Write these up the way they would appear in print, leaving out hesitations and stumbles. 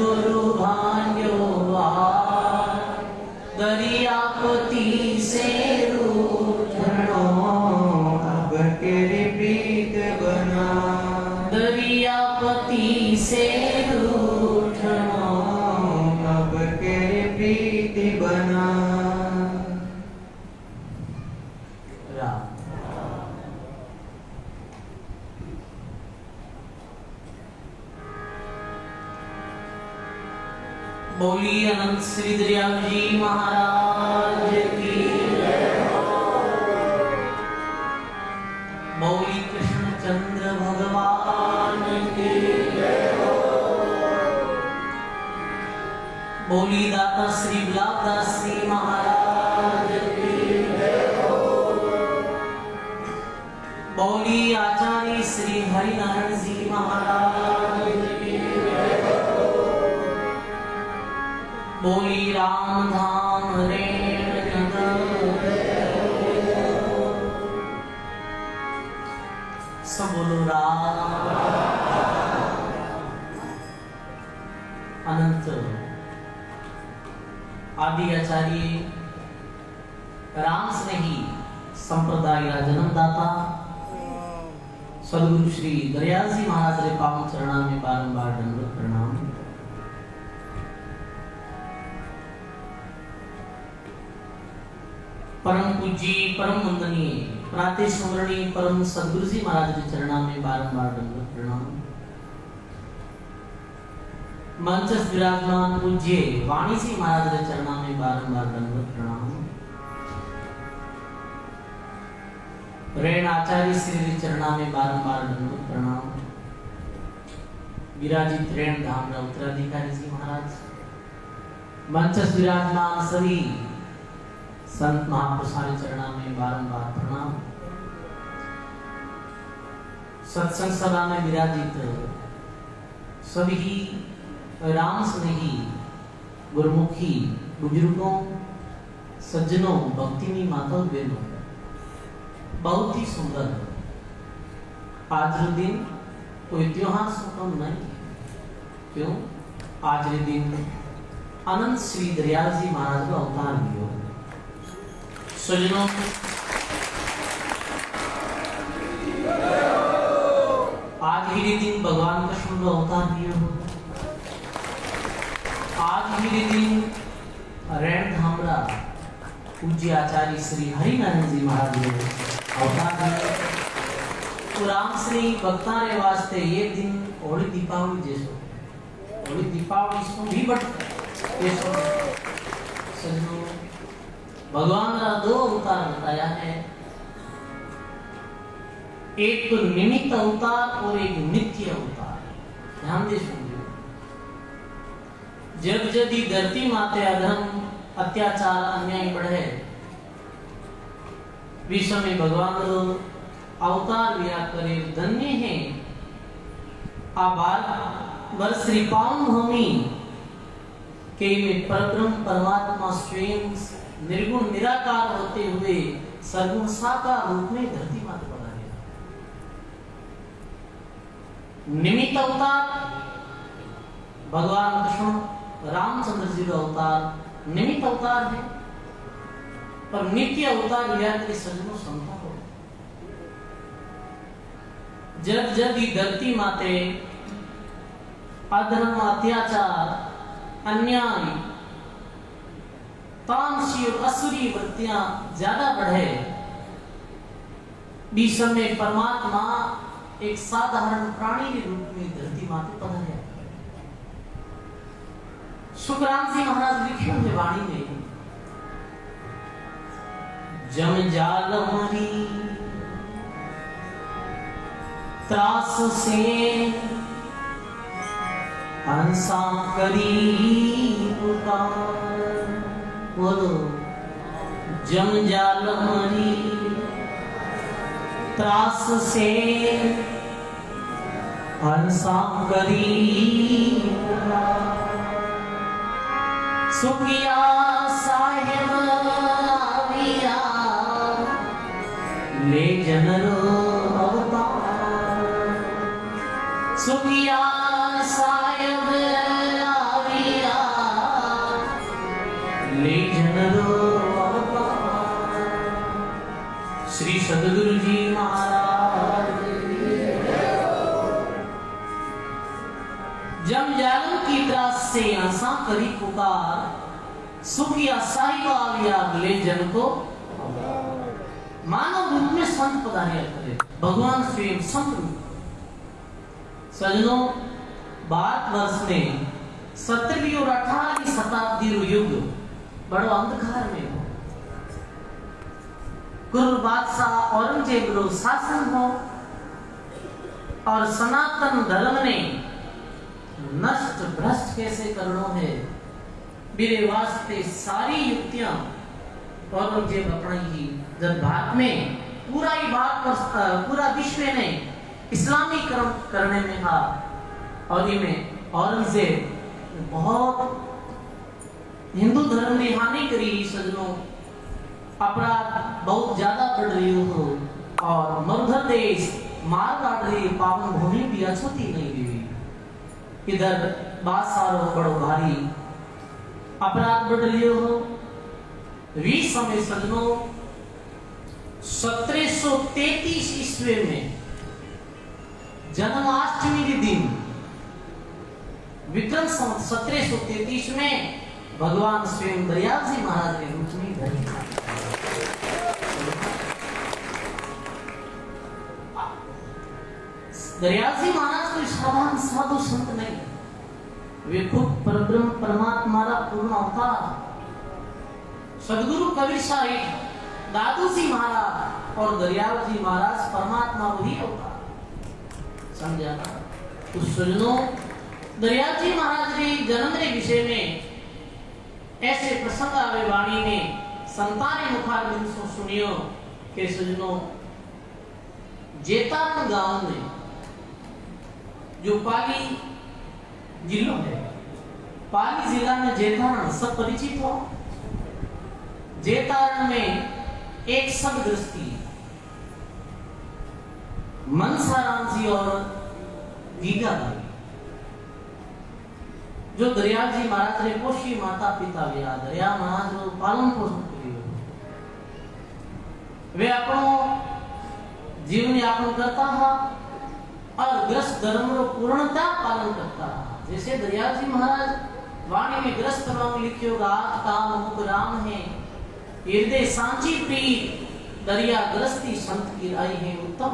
गुरु भान्यो दरियापति से रूठनो अब तेरी प्रीत बना। दरियापति से रूठनो अब तेरी प्रीति बना। बोली अनंत श्री दरियाव जी महाराज की बोली कृष्ण चंद्र भगवान की बोली दाता श्री गुलाबदास जी महाराज की बोली आचार्य श्री हरिनारायण जी महाराज की बोली राम धाम रेण सब बोलो राम। अनंत आदि आचार्य राम स्नेही संप्रदाय का जन्मदाता सदगुरु श्री दरियाल जी महाराज रे पावन चरणा में बारंबार दंडवत प्रणाम। परम पूज्य परम वंदनीय प्रातः स्मरणीय परम सदगुरु जी महाराज के चरणा में बारंबार दंडवत प्रणाम। मंच विराजमान पूज्य वाणी जी महाराज के चरणा में बारंबार दंडवत प्रणाम। रेण आचार्य श्री के चरणा में बारंबार दंडवत प्रणाम। विराजित रेण धाम उत्तराधिकारी जी महाराज, मंच विराजमान सभी संत महापुरुषों चरणा में बारंबार प्रणाम। सत्संग सभा में विराजित सभी राम स्नेही गुरुमुखी बुजुर्गों सज्जनों भक्तिनी माताओं बहनों, बहुत ही सुंदर आज के दिन कोई त्योहार से कम नहीं। क्यों? आज के दिन अनंत श्री दरियाल जी महाराज का अवतार लियो। सज्जनों आज ही दिन भगवान कृष्ण का अवतार दिए हो। आज ही दिन रेण धामरा पूज्य आचार्य श्री हरिनारायण जी महाराज ने अवतार दिए। तो राम श्री भक्ता रे वास्ते ये दिन होली दीपावली जैसो, होली दीपावली इसको भी बट जैसो। सज्जनों भगवान का दो अवतार बताया है, एक तो निमित्त अवतार और एक नित्य अवतार। ध्यान दे सुनिए। जब यदि धरती माते अधर्म अत्याचार अन्याय बढ़े विश्व में भगवान अवतार लिया करे धन्य है। आभार वर श्री पावन भूमि के में परब्रह्म परमात्मा स्वयं निर्गुण निराकार होते हुए सगुण साकार रूप में धरती माता बना गया। निमित्त अवतार भगवान कृष्ण रामचंद्र जी का अवतार निमित्त अवतार है, पर नित्य अवतार लिया के सज्जनों संता हो। जब जब ही धरती माते अधर्म अत्याचार अन्याय तामसी और असुरी वृत्तियां ज्यादा बढ़े बीच में परमात्मा एक साधारण प्राणी के रूप में धरती माते पधारे। सुखराम जी महाराज लिखे हुए वाणी में जम जाल हमारी त्रास से हंसा करी पुकार। बोलो जम जाल हमारी त्रास से हंसा करी पुकार। सुखिया साहेब आविया ले जनरो अवतार। सुखिया साहेब आविया सदगुरु जी महाराज। जम जालम की त्रास से आसा करी पुकार, सुखिया साहिबा लिया ले जन को। मानव रूप में संत पधारिया करे, भगवान स्वयं संत रूप। सजनों, भारतवर्ष में 17वीं और 18वीं शताब्दी रो युग बड़ो अंधकार में हो। गुरु बादशाह औरंगजेब रो शासन हो और सनातन धर्म ने नष्ट भ्रष्ट कैसे करना है, मेरे वास्ते सारी युक्तियां औरंगजेब अपनाई। जब भारत में पूरा विश्व ने इस्लामीकरण करने में था और इनमें औरंगजेब बहुत हिंदू धर्म की हानि करी। सजनों, अपराध बहुत ज्यादा बढ़ रही हो और मरुधर देश मार काट रही, पावन भूमि भी अछूती नहीं हुई। इधर बादशाह बड़ो भारी अपराध बढ़ रही हो। वी समय सजनों 1733 ईस्वी में जन्माष्टमी के दिन विक्रम संवत 1733 में भगवान स्वयं दयाल जी महाराज के रूप में धरी। दयाल जी महाराज कोई साधारण साधु संत नहीं, वे खुद परब्रह्म परमात्मा का पूर्ण अवतार सदगुरु कबीर साहिब, दादू जी महाराज और दयाल जी महाराज परमात्मा वही अवतार। समझा ना? तो सुनो, दयाल जी महाराज के जन्म के विषय में ऐसे प्रसंग आवे वाणी में संताने मुखारबिंद से सुनियो के सुनो, जेतारण गांव में जो पाली जिला है, पाली जिला में जेतारण सब परिचित हो। जेतारण में एक सदगृहस्थी मनसाराम जी और गीगा भाई, जो दरियाल जी महाराज ने पोषी माता पिता व्या दरिया महाराज रो पालन पोषण करियो। वे अपनो जीवन यापन करता हा और ग्रस्त धर्म रो पूर्णता पालन करता हा। जैसे दरियाल जी महाराज वाणी में ग्रस्त धर्म लिखियो गात काम मुख राम है, हृदय सांची प्रीत दरिया ग्रस्ती संत की राय है उत्तम।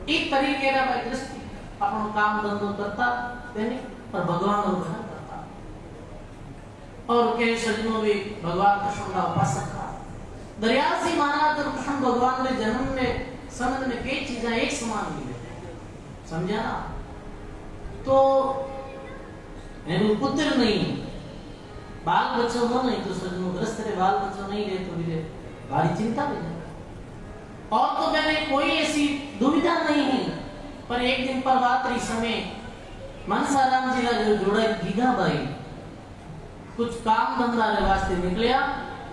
एक तरीके का भाई ग्रस्ती अपनो काम धंधो करता देने पर भगवान को भजन करता और के सजनों भी भगवान कृष्ण का उपासक था। दरियाल जी महाराज और कृष्ण भगवान ने जन्म में समझ में कई चीजें एक समान मिले, समझा ना? तो पुत्र नहीं, बाल बच्चों हो नहीं तो सजनों ग्रस्त रे बाल बच्चों नहीं रहे तो भी भारी चिंता भी नहीं। और तो मैंने कोई ऐसी दुविधा नहीं है। पर एक दिन प्रभातरी समय मनसाराम जी का जो जोड़ा गीगा भाई कुछ काम धंधा के वास्ते निकलिया।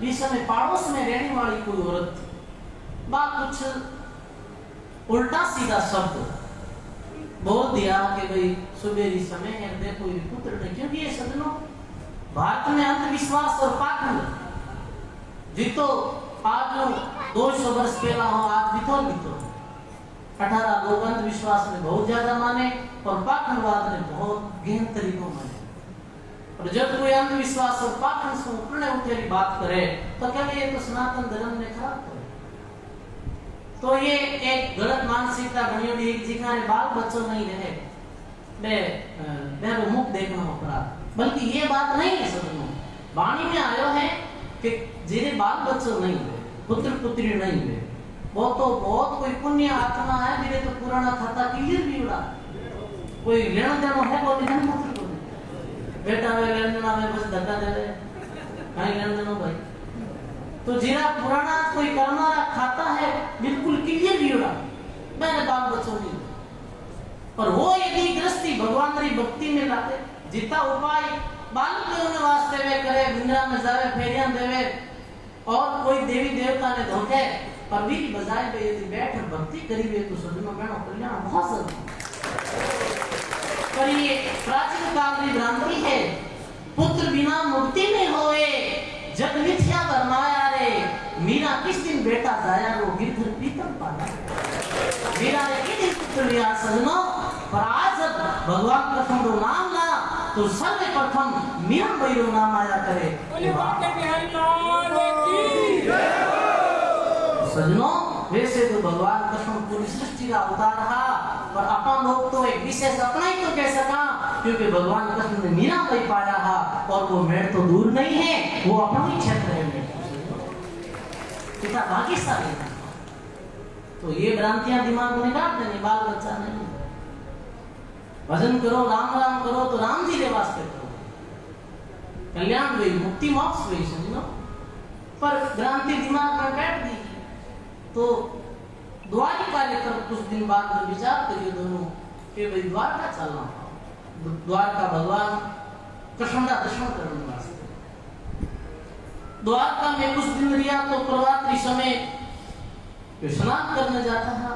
इस समय पड़ोस में रहने वाली कोई औरत थी, बा कुछ उल्टा सीधा शब्द बोल दिया कि भाई सुबह समय है, देखो ये पुत्र ने, क्योंकि ये सजनों भारत में अंधविश्वास और पाखंड जितो आज 200 वर्ष पहला हो, आज बीतो 18 लोग अंधविश्वास में बहुत ज्यादा माने और पाखंडवाद ने बहुत गहन तरीकों माने। और जब कोई अंधविश्वास और पाखंड से ऊपरने उठेली बात करे तो क्या ये तो सनातन धर्म ने खराब करे। तो ये एक गलत मानसिकता बनी हुई एक जिका ने बाल बच्चों नहीं रहे मैं मुख देखना पड़ा, बल्कि ये बात नहीं है। सदनों वाणी में आयो है कि जिन्हें बाल बच्चों नहीं हुए, पुत्र पुत्री नहीं हुए, वो तो बहुत कोई पुण्य आत्मा है, मेरे तो पुराना खाता क्लियर भी उड़ा, कोई लेना देना है बोले नहीं पुत्र को बेटा वे लेना देना में बस धक्का दे रहे कहीं लेना देना भाई। तो जिरा पुराना कोई करना खाता है बिल्कुल क्लियर भी उड़ा, मैंने बाल बच्चों नहीं। और वो यदि गृहस्थी भगवान की भक्ति में लाते जितना उपाय बालक के होने वास्ते वे करे, गुंजरा में जावे, फेरियां देवे और कोई देवी देवता ने धोखे पर भी बजाय पे यदि बैठ भक्ति करीबे तो सजनों बहनों कल्याण बहुत जरूरी। पर ये प्राचीन काल की भ्रांति है, पुत्र बिना मुक्ति में होए, जग मिथ्या बरमाया रे, मीरा किस दिन बेटा दाया रो मीरा ने ये दिन पुत्र लिया सजनों, पर आज जब भगवान कृष्ण को नाम ला तो सर्वप्रथम मीरा बाई रो नाम आया करे। सजनों, वैसे तो भगवान कृष्ण पूरी सृष्टि का अवतार रहा, पर अपन लोग तो एक विशेष अपना ही तो कह सका, क्योंकि भगवान कृष्ण ने मीरा बाई पाया है और वो मेड़ तो दूर नहीं है, वो अपना ही क्षेत्र है मेड़। कितना भाग्यशाली है। तो ये भ्रांतियां दिमाग में काट देनी, बाल बच्चा नहीं। भजन करो, राम राम करो तो राम जी के वास्ते करो, कल्याण हुई, मुक्ति मोक्ष हुई, समझो। पर भ्रांति दिमाग में बैठ दी तो द्वारिका लेकर कुछ दिन बाद में विचार करिए दोनों कि भाई द्वारका चलना, द्वारका भगवान कृष्ण का दर्शन करने वास्ते द्वारका में कुछ दिन रिया तो प्रभात समय स्नान करने जाता था।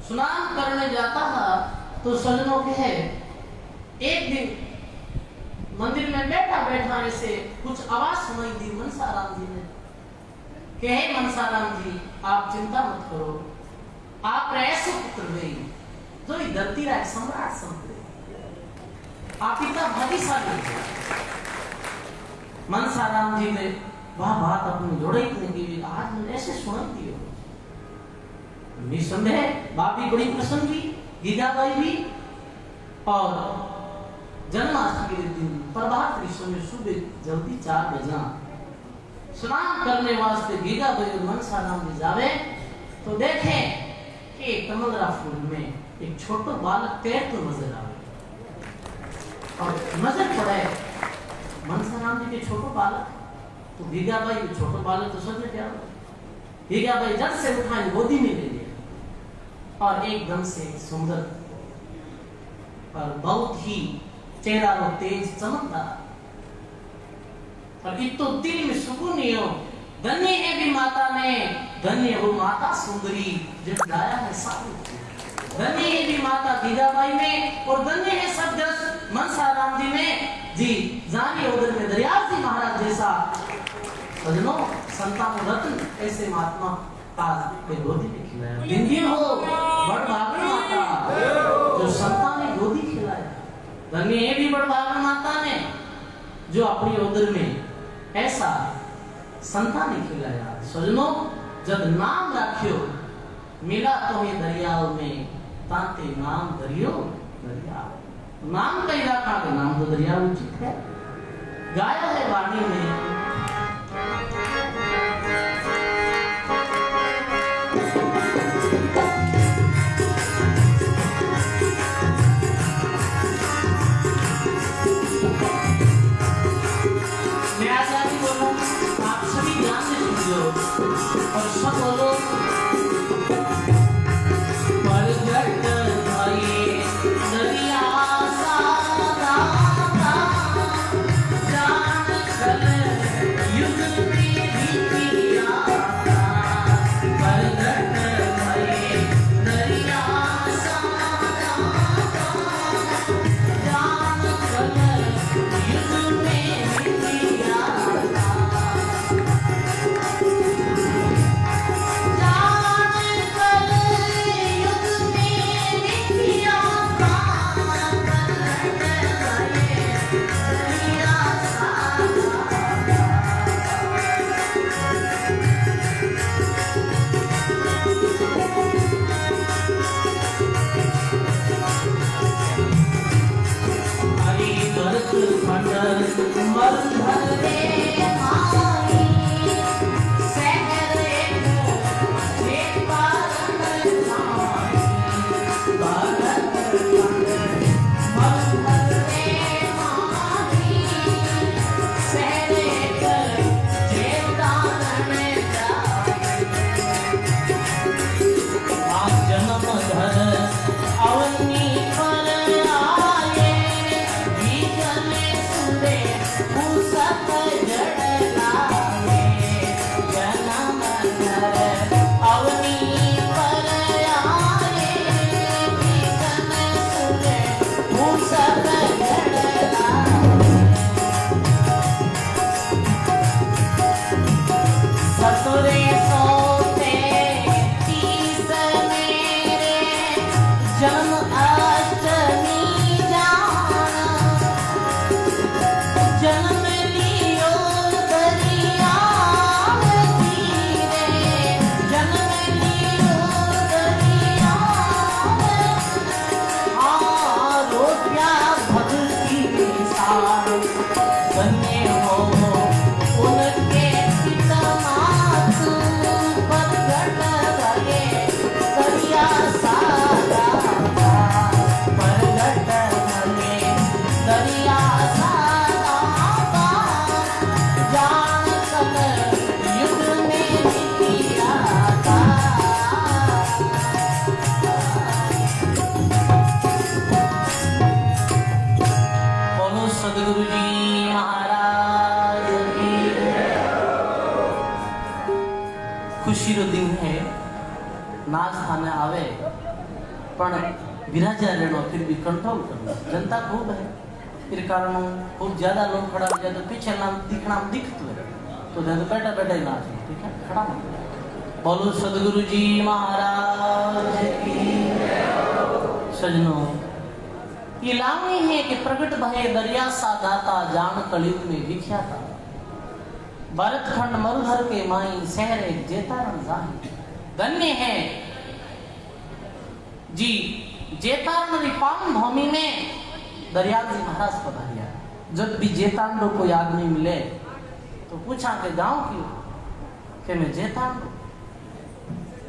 स्नान करने जाता था तो सजनों के है एक दिन मंदिर में बैठा बैठा ऐसे कुछ आवाज सुनाई दी मनसाराम जी ने, कहे मनसाराम जी आप चिंता मत करो, आप ऐसे पुत्र हुए जो धरती का सम्राट समझे, आप इतना भाग्यशाली थे। मनसाराम जी ने वह बात अपनी जोड़े की आज मैंने ऐसे सुनाई दी हो। निसंदेह बाप भी बड़ी प्रसन्न हुई, गीताबाई भी, और जन्माष्टमी के दिन प्रभात समय सुबह जल्दी 4 बजे स्नान करने वास्ते गीताबाई और मनसाराम जी जावे तो देखे कि कमलरा फूल में एक छोटो बालक तैरतो नजर आवे, और नजर पड़े मनसाराम जी के छोटो बालक, तो गीताबाई छोटो बालक तो समझ क्या, गीताबाई जल्द से उठाई गोदी में ले लिया और एकदम से सुंदर और बहुत ही चेहरा रो तेज चमकता, और इत तो दिल में सुकून नहीं हो। धन्य है भी माता ने, धन्य हो माता सुंदरी जिस लाया है सावित्री, धन्य है भी माता गीताबाई में, और धन्य है सब दस मनसाराम जी में जी, जानी उधर में दरियाल जी महाराज जैसा सजनों संतान रत्न ऐसे महात्मा आज के गोदी में खिलाया। दिन दिन हो बड़ भागन माता जो संतान ने गोदी खिलाया, धन्य है भी बड़ भागन माता ने जो अपनी उदर में ऐसा संतान ने खिलाया। सजनों जब नाम रखियो मिला तो ये दरियाओं में, ताते नाम दरियो दरिया, नाम का इलाका का नाम तो दरिया उचित है। गाया है वाणी में और सब बोलो परगट भाई दरिया सारा जान चल युग में बीतिया, परगट भाई दरिया सारा जान चल युग में बीतिया, जड़ सदगुरु जी महाराज की। खुशी रो दिन है, नाच थाने आवे पण विराजा रहना फिर भी कंट्रोल करना। जनता खूब है, फिर कारण खूब ज्यादा लोग खड़ा हो जाए तो पीछे नाम दिखना दिखत है तो बैठा बैठा ही नाच, ठीक है, खड़ा मत। बोलो सदगुरु जी महाराज की। सजनों, ये लावणी है कि प्रगट भय दरिया सा दाता जान कलयुग में विख्याता। भरत खंड मरुधर के माई शहर एक जेतारण जाहि। धन्य है जी जेतारण री पावन भूमि में दरियाल जी महाराज पधारिया। जब भी जेतांडो कोई आदमी मिले तो पूछा कि गांव क्यों, कि मैं जेतांडो।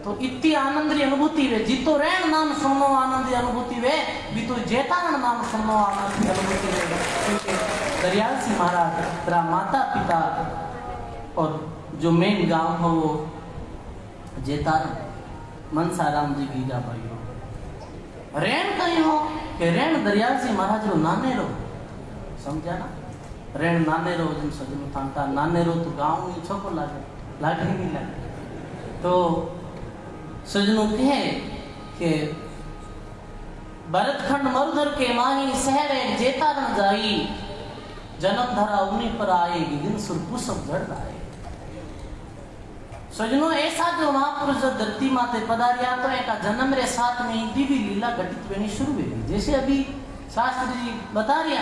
तो इतनी आनंद री अनुभूति वे जीतो रैन नाम सुनो आनंद री अनुभूति वे भी तो जेतारण नाम सुनो आनंद री अनुभूति वे। क्योंकि दरियाल जी महाराज तेरा माता पिता और जो मेन गांव हो वो जेतारण मनसाराम जी गीगा भाई हो। रेण कहीं हो कि रेण दरियाल जी महाराज रो नाने रो, समझा ना, रेण नाने रो जिन सजनो थांता नाने रो तो गांव में छोको लागे नहीं लागे। तो सजनों कहे कि भरतखंड मरुधर के माही शहर एक जेतारण जाई। जन्म धरा उन्हीं पर आएगी दिन सुरपुसम जड़ आए। सजनों, ऐसा जो महापुरुष धरती माते पधारिया तो एक जन्म रे साथ में ही दिव्य लीला घटित होनी शुरू हुई। जैसे अभी शास्त्री जी बता रिया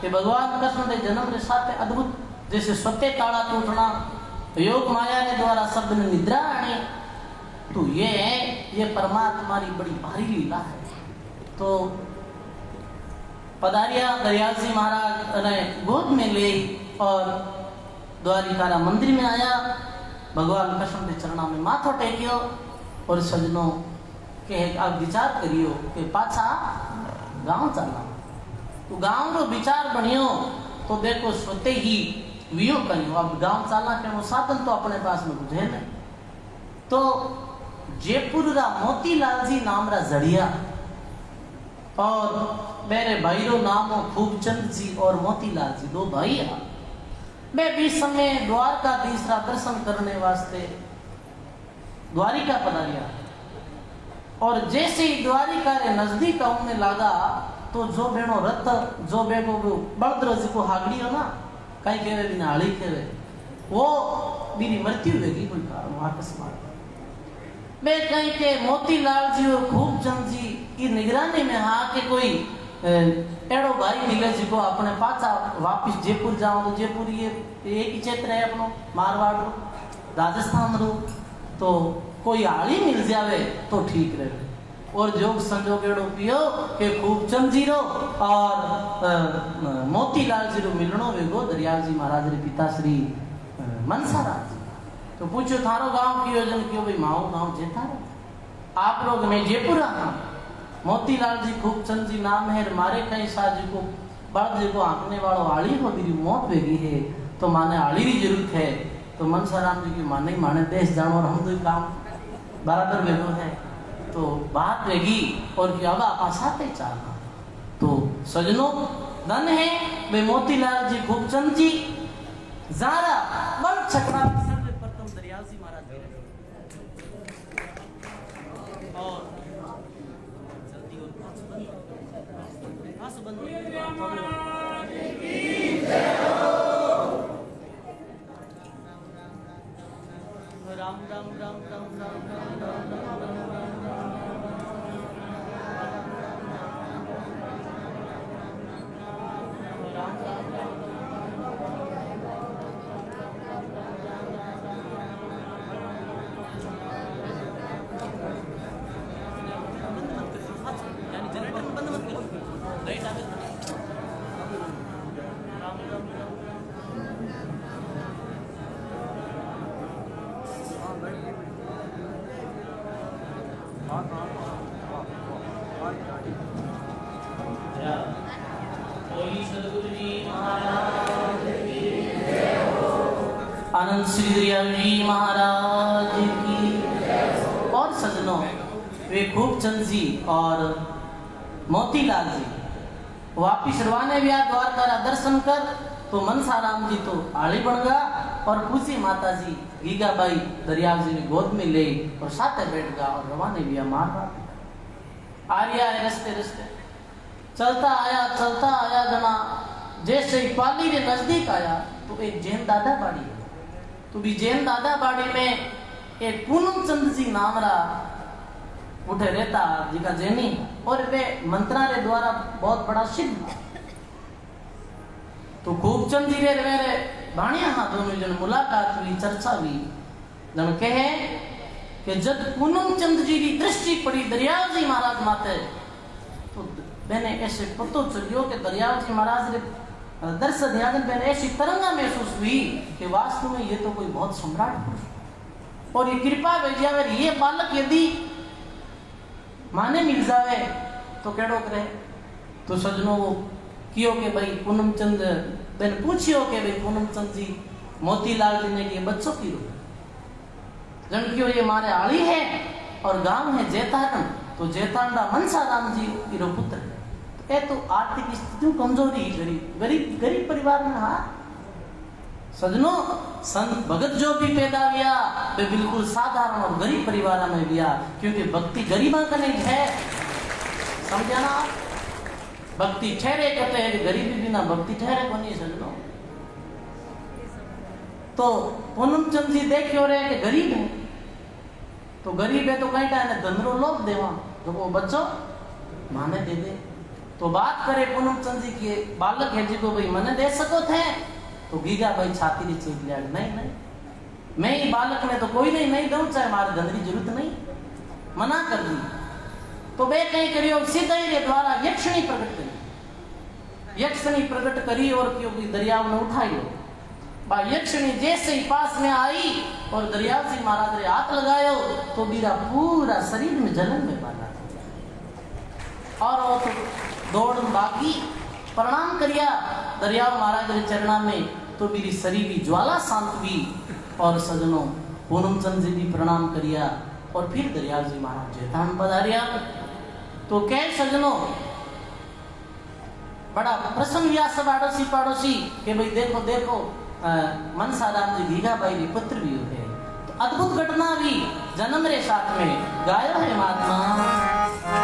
कि भगवान कृष्ण के जन्म रे साथ अद्भुत जैसे सत्य ताड़ा टूटना, योग माया के द्वारा शब्द ने निद्रा आनी, तो ये परमात्मा की बड़ी भारी लीला है। तो पधारिया दरियाल जी महाराज ने गोद में ले और द्वारिका मंदिर में आया। भगवान कृष्ण के चरणों में माथो टेकियो और सजनों के आप विचार करियो कि पाछा गांव चलना। तो गांव रो विचार बनियो तो देखो सोते ही वियो करियो। अब गांव चलना के वो साधन तो अपने पास में कुछ है नहीं। तो जयपुर रा मोतीलाल जी नाम रा जड़िया और मेरे भाई रो नाम हो खूबचंद जी और मोतीलाल जी, दो भाई है। मैं भी समय द्वारकाधीश रा दर्शन करने वास्ते द्वारिका पधारिया और जैसे ही द्वारिका रे नजदीक आने लगा तो जो बेनो रथ जो बेगो बलद्र जी को हागड़ी हो ना, कहीं कहे बिना हाड़ी कहे, वो मेरी मृत्यु होगी कोई कारण अकस्मात। मैं कहीं के मोतीलाल जी और खूबचंद जी की निगरानी में हाँ के कोई एड़ो भाई मिले जी को अपने पाचा वापिस जयपुर जाओ तो जयपुर ये एक ही क्षेत्र है अपनो मारवाड़ रो राजस्थान रो, तो कोई आड़ी मिल जावे तो ठीक रहे। और जोग संजोग एड़ो पियो के खूबचंद जी रो और मोतीलाल जी रो मिलनो वेगो दरियाल जी महाराज रे पिता श्री मनसाराम जी। तो पूछो थारो गांव की योजन क्यों भाई माओ गांव जेतारो आप लोग में जयपुर आना। मोतीलाल जी खूबचंद जी नाम है, मारे कहीं शाह जी को बड़ जी को आंकने वालों आड़ी को मेरी मौत वेगी है तो माने आड़ी की जरूरत है। तो मनसाराम जी की माने माने देश जानो और हम तो काम बराबर वेगो है तो बात वेगी और क्या होगा आप साथे चलना। तो सजनों धन है वे मोतीलाल जी खूबचंद जी ज़्यादा बड़ छकड़ा सर्वप्रथम दरियाल जी महाराज और राम राम राम राम राम राम आनंद श्री दरियाल जी महाराज की। और सजनों वे खूबचंद जी और मोतीलाल जी वापिस रवाने भी आ द्वारका रा दर्शन कर तो मनसा राम जी तो आली बन गया और पूछी माता जी गीगाबाई दरियाव जी ने गोद में ले और साथे बैठ गया और रवाने भी मार रहा आर्या है रस्ते रस्ते चलता आया जना जैसे ही पाली के नजदीक आया तो एक जैन दादा बाड़ी है तो भी जैन दादा बाड़ी में एक पूनम चंद जी नाम रा उठे रहता जिका जैनी और वे मंत्रा रे द्वारा बहुत बड़ा सिद्ध तो खूब चंद जी रे मेरे भाणिया हाँ दोनों जन मुलाकात हुई चर्चा हुई जन कहे कि जब पूनम चंद जी की दृष्टि पड़ी दरियाव जी महाराज माते तो मैंने ऐसे पतो चलियो कि दरियाव जी महाराज रे दर्शन ध्यान मैंने ऐसी तरंगा महसूस हुई कि वास्तव में ये तो कोई बहुत सम्राट पुरुष और ये कृपा भेजिया ये बालक यदि माने मिल जावे तो केड़ो करे तो सजनो वो कियो के भाई पूनम चंद बेन पूछियो के भाई पूनम चंद जी मोतीलाल जी ने ये बच्चों की रो जन क्यों ये मारे आली है और गांव है जेतारण तो जेतांडा मनसा राम जी की रो पुत्र है तो आर्थिक स्थिति कमजोरी गरीब परिवार में हाँ सजनो संत भगत जो भी पैदा हुआ वे बिल्कुल साधारण और गरीब परिवार में हुआ क्योंकि भक्ति गरीबा का नहीं है समझा ना भक्ति ठहरे कहते हैं गरीबी बिना भक्ति ठहरे को नहीं सजनो तो पूनम चंद जी देखियो रहे कि गरीब है तो गरीब है तो कहीं टाइम धंधरो लोग देवा तो वो बच्चों माने दे दे तो बात करे पूनम चंद जी की बालक है जी को भाई मने दे सको थे तो गीगा भाई छाती री चीख लिया नहीं मैं ही बालक ने तो कोई नहीं दूं चाहे हमारे धन की जरूरत नहीं मना कर दी तो वे कहीं करियो सीधा ही द्वारा यक्षिणी प्रकट करी और क्योंकि दरियाव ने उठाई बा यक्षिणी जैसे ही पास में आई और दरियाव जी महाराज ने हाथ लगायो तो मेरा पूरा शरीर में जलन में बाला और वो तो दौड़ बाकी प्रणाम करिया दरियाव महाराज के चरणा में तो मेरी शरीर की ज्वाला शांत हुई और सजनों पूनम चंद जी भी प्रणाम करिया और फिर दरियाव जी महाराज जेतान पधारिया तो कह सजनों बड़ा प्रसन्न हुआ सब आड़ोसी पाड़ोसी के भाई देखो मनसा राम जी गीगा बाई के पुत्र भी होते हैं तो अद्भुत घटना भी जन्म रे साथ में गायो है महात्मा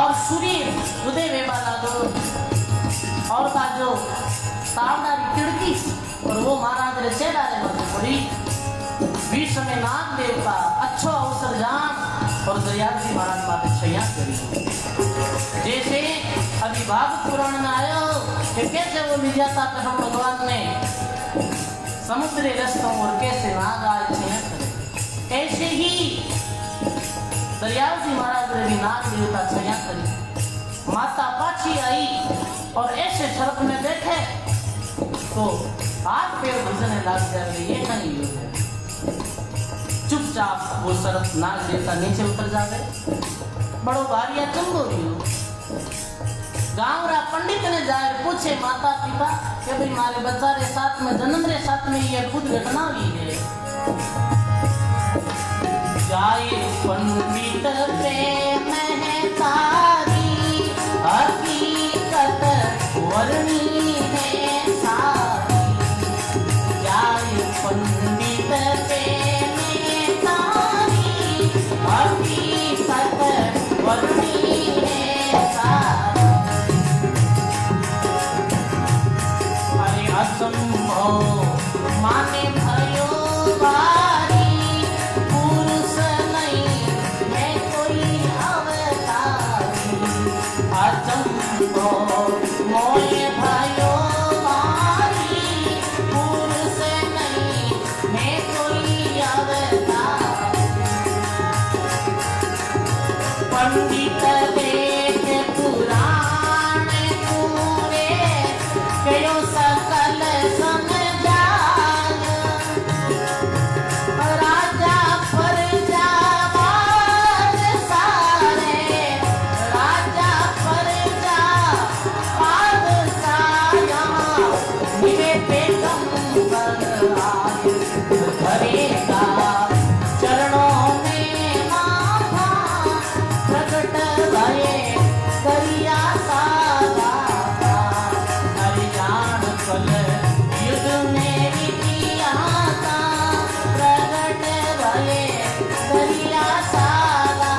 और सूर्य उदय वेबा लागो और का जो तावदारी खिड़की और वो महाराज रे चेडारे मत पड़ी बीच में नाग देवता अच्छो अवसर जान और दयाल जी महाराज बात छैया करी जैसे अभी भागवत पुराण में आयो कि कैसे वो निजाता कृष्ण भगवान ने समुद्री रस्तों और कैसे नाग आए छैया करे ऐसे ही दयाल जी महाराज रे भी नाग देवता छैया करी माता पाछी आई और ऐसे शर्त में बैठे तो हाथ पैर भजने लग जाए ये नहीं है चुपचाप वो शर्त नाग देवता नीचे उतर जावे बड़ो भारिया चंगो रियो गांव रा पंडित ने जाए पूछे माता पिता कि भाई मारे बच्चा रे साथ में जन्म रे साथ में ये खुद घटना हुई है जाए पंडित प्रेम है तारी हकीकत वर्णी है सारी जाए पंडित प्रेम है तारी हकीकत वर्णी है सारी अरे असंभव माने भयो बारी पुरुष नहीं मैं कोई अवतारी असंभव मोए भयो बारी पुरुष नहीं मैं कोई अवतारी पंडित देख पुराण पूरे कयो सकल समझान राजा प्रजा बाद सारे राजा प्रजा बाद साया निवे पैगंबर आए धरेगा चरणों में माथा प्रकट भये करिया सागा हरियाण फल युद्ध में विधियाता प्रकट भये करिया सागा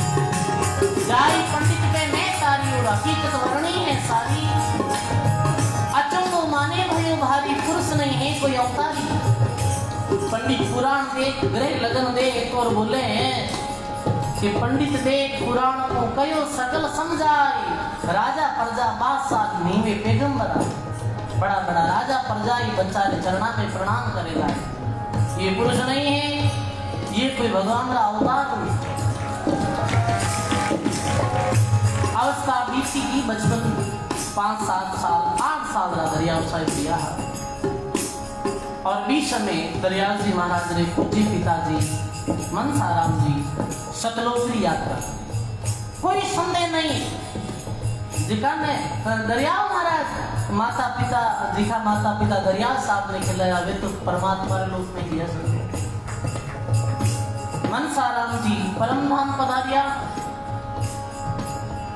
जाई पंडित पे मैं तारी और हकीकत वर्णी है सारी अचंगो माने भयो भारी पुरुष नहीं है कोई अवतारी पंडित पुराण देख ग्रह लगन दे एक और बोले हैं कि पंडित देख पुराण को कयो सकल समझाई राजा प्रजा बादशाह नीवे पैगंबर बड़ा बड़ा राजा प्रजा ही बच्चा के चरणा में प्रणाम करेगा ये पुरुष नहीं है ये कोई भगवान का अवतार नहीं अवस्था बीती की बचपन 5-7 साल 8 साल का दरियाव साहिब दिया और बीच में दरियाव जी महाराज ने पूज्य पिताजी मनसाराम जी सतलोकरी यात्रा कोई संदेह नहीं जिका ने दरियाव महाराज माता पिता जिका माता पिता दरियाव साहब ने खिलाया वे तो परमात्मा लोक में दिया मनसाराम जी परम धाम पधारिया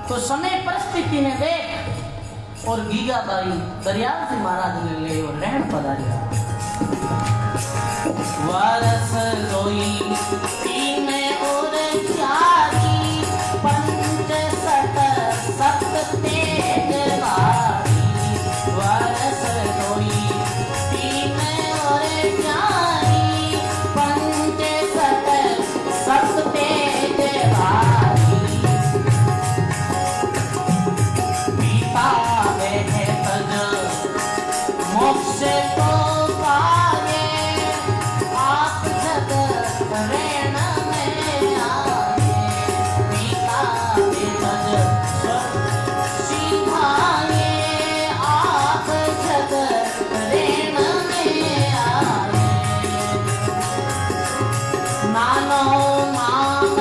तो समय परिस्थिति ने देख और गीगा बाई दरियाव जी महाराज ने ले और रहन पधारिया वारस रोई तीन और चारी पंच सत सप्त तेज बारी वारस रोई तीन और चारी पंच सत सप्त तेज बारी पिता है तज मोक्ष को पाए आप जग रेण में आए पिता के तज सिखाए आप जग रेण में आए नानो नाम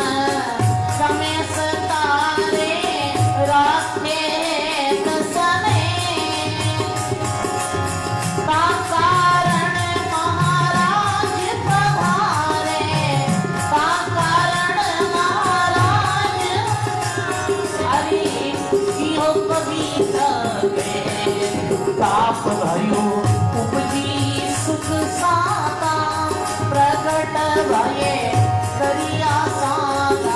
कमेस तारे राखे तसने का कारण महाराज पधारे का कारण महाराज हरि कियो पवित्र ताप भयो उपजी सुख साता प्रकट भये करिया सागा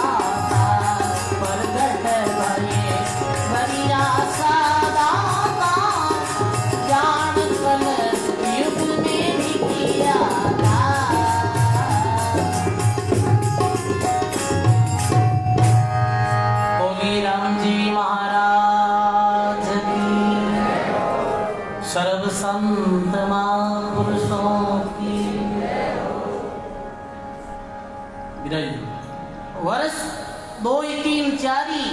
दो तीन चारी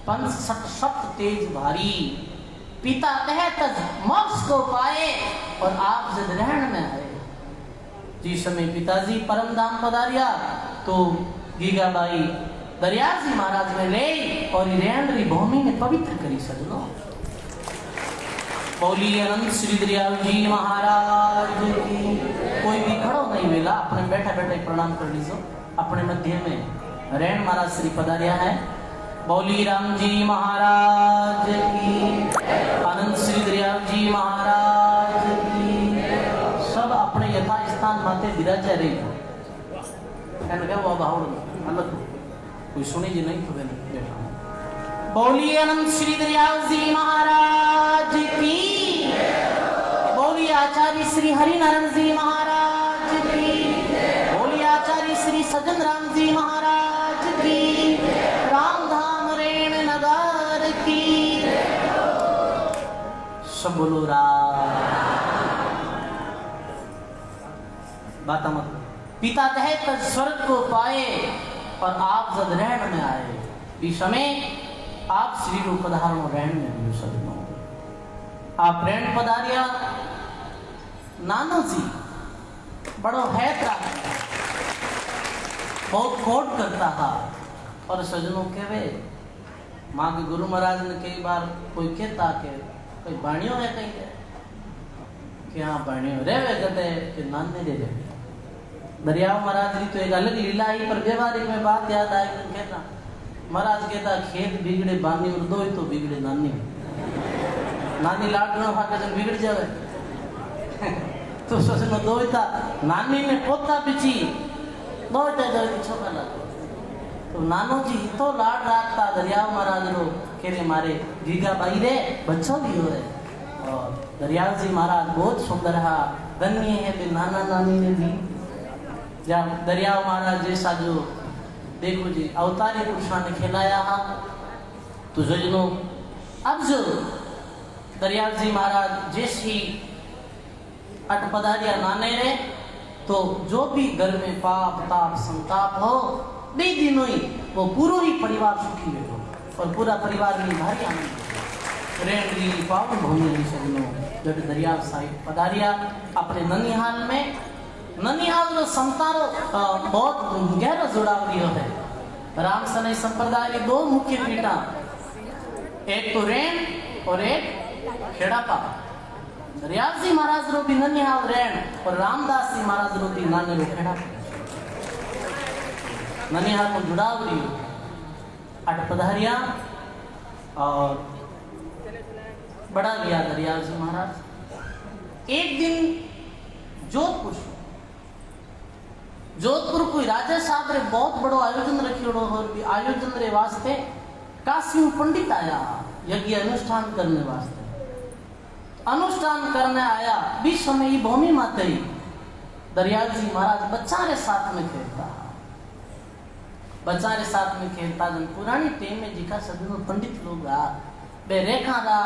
पंच सत सप्त तेज भारी। पिता कहे तज मोक्ष को पाए और आप जद रहन में आए। जिस समय पिताजी परम धाम पधारिया तो गीगाबाई दरियाजी महाराज ने ले और रेंद्री भूमि में पवित्र करी सजनो। बोली अनंत श्री दरियाल जी महाराज की। कोई भी खड़ो नहीं वेला, अपने बैठे बैठे प्रणाम कर लीजो। अपने मध्य में रेण महाराज श्री पधारिया है। बोली राम जी महाराज की, अनंत श्री दरियाल जी महाराज की। सब अपने यथा स्थान माते विराजा रही अलग कोई सुनी जी नहीं तो बैठा। बोलिए अनंत श्री दरियाल जी महाराज की। बोलिए आचार्य श्री हरिनारायण जी महाराज की। बोलिए आचार्य श्री सज्जन राम जी महाराज की। रामधाम रेण नगर की। सब बोलो बात मत। पिता कहे तब स्वर्ग को पाए और आप जद रहन में आए। इस समय आप श्री रूप पधारो रहन में सजनो। आप रहन पधारिया नानो जी बड़ो है बहुत खोट करता था। और सजनों कहवे माँ के गुरु महाराज ने कई बार कोई कहता के कोई बाणियों है कहीं कि हाँ बाणियों रेवे कहते कि नाने रे रे। दरियाव महाराज की तो एक अलग लीला ही, पर व्यवहारिक में बात याद आई। कहता महाराज कहता खेत बिगड़े बानी और दो तो बिगड़े नानी। नानी लाडनो खाकर जब बिगड़ जावे तो सोचनो दो था नानी ने पोता पिची दो छोका लगा। तो नानो जी तो लाड राखता दरियाव महाराज रो के रे मारे गीगा बाई रे बच्चों भी हो रहे। और दरियाव जी महाराज बहुत सुंदर है, धन्य है भी नाना नानी ने भी। जब दरियाव महाराज जैसा जो देखो जी अवतारी पुरुषा ने खिलाया हा तो सजनो अब जो दरियाव जी महाराज जैसी अट पधारिया नाने रे तो जो भी घर में पाप ताप संताप हो बे दिनों ही वो पूरा ही परिवार सुखी बैठो और पूरा परिवार में भारी आनंद रेंद्री पावन भूमि सजनो। जब दरियाव साहिब पधारिया अपने ननिहाल में, ननिहाल जो संतारो बहुत गहरा जुड़ाव दियो है। राम सनई संप्रदाय की दो मुख्य पीठा, एक तो रेण और एक खेड़ापा। दरियाव जी महाराज रो भी ननिहाल रेण और रामदास जी महाराज रो भी नाने रो खेड़ापा। ननिहाल को जुड़ाव दियो अट पधारिया और बड़ा गया दरियाव जी महाराज। एक दिन जोधपुर कोई राजा साहब रे बहुत बड़ो आयोजन रखियोड़ो और भी आयोजन रे वास्ते काशी पंडित आया यज्ञ अनुष्ठान करने वास्ते। अनुष्ठान करने आया बीच समय ही भूमि माते ही दरियाव जी महाराज बच्चा रे साथ में खेलता। बच्चा रे साथ में खेलता जन पुरानी टेम में जिका सभी पंडित लोग आ बे रेखा रहा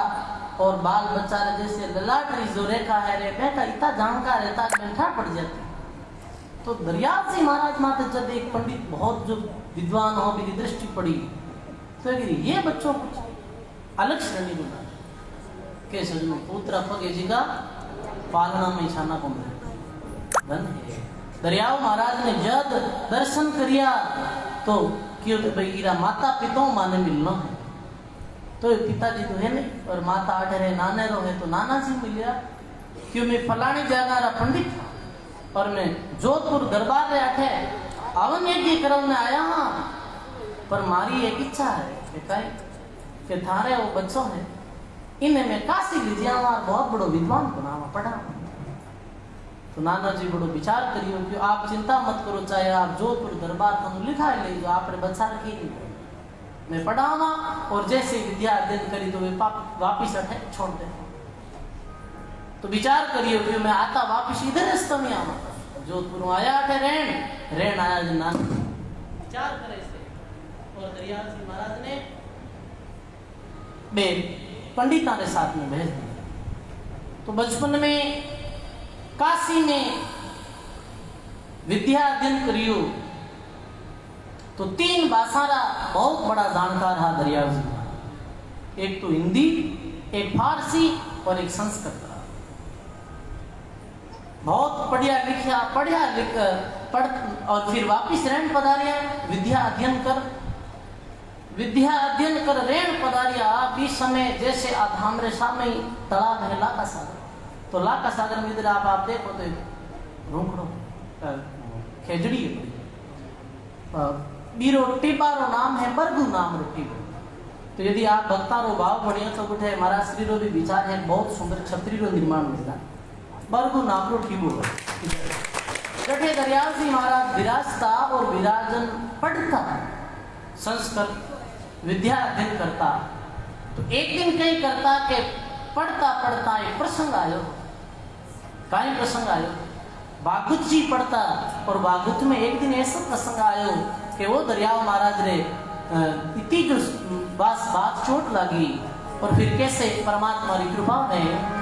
और बाल बच्चा रे जैसे ललाटरी जो रेखा है रे बेटा इतना जानकार रहता बैठा पड़ जाती। तो दरियाव जी महाराज माते जब एक पंडित बहुत जो विद्वान हो भी दृष्टि पड़ी तो ये बच्चों को अलग श्रेणी बना के सजनो पुत्र पगे जिगा पालना में छाना को धन है। दरियाव महाराज ने जब दर्शन करिया तो क्यों भाई इरा माता पिता माने मिलना है तो पिताजी तो है नहीं और माता आठे रहे नाने रो है तो नाना जी मिलिया। क्यों मैं फलानी जगह रा पंडित और मैं जोधपुर दरबार रे आठे आवन यज्ञ करने आया हाँ, पर मारी एक इच्छा है कि थारे वो बच्चों है इन्हें मैं काशी ले जावा बहुत बड़ो विद्वान बनावा पढ़ा। तो नाना जी बड़ो विचार करियो कि आप चिंता मत करो, चाहे आप जोधपुर दरबार तुम लिखा ले जो आपने बच्चा रखी नहीं मैं पढ़ावा और जैसे विद्या अध्ययन करी तो वे वापिस अठे छोड़ दे। तो विचार करियो कि मैं आता वापिस इधर रास्ता में आवा। जोधपुर आया अठे रेण आया जी नाना विचार करे से और दरियाव जी महाराज ने बे पंडिता ने साथ में भेज दिया। तो बचपन में काशी में विद्या अध्ययन करियो तो 3 भाषा रा बहुत बड़ा जानकार है दरियाव जी। एक तो हिंदी, एक फारसी और एक संस्कृत। बहुत पढ़िया लिखा, पढ़ और फिर वापिस रेण पधारिया, विद्या अध्ययन कर रेण पधारिया। बीच समय जैसे आधामरे सामने तालाब है लाका सागर, तो लाका सागर में इधर आप देखो तो रूखड़ो खेजड़ी है, बीरो टिब्बारो नाम है, बरगु नाम रो टिब्बो। तो यदि आप भक्तारो भाव बढ़िया तो कुछ महाराज श्री रो भी विचार है, बहुत सुंदर छतरी रो निर्माण मिलता बरगु नाम रो टिब्बो। जठे दरियाल सिंह महाराज विराजता और विराजन पढ़ता, संस्कृत विद्या अध्ययन करता। तो एक दिन कहीं करता के पढ़ता पढ़ता एक प्रसंग आयो, कहीं प्रसंग आयो, बागुत जी पढ़ता और बागुत में एक दिन ऐसा प्रसंग आयो कि वो दरियाव महाराज रे इतनी जो बात चोट लगी और फिर कैसे परमात्मा की कृपा में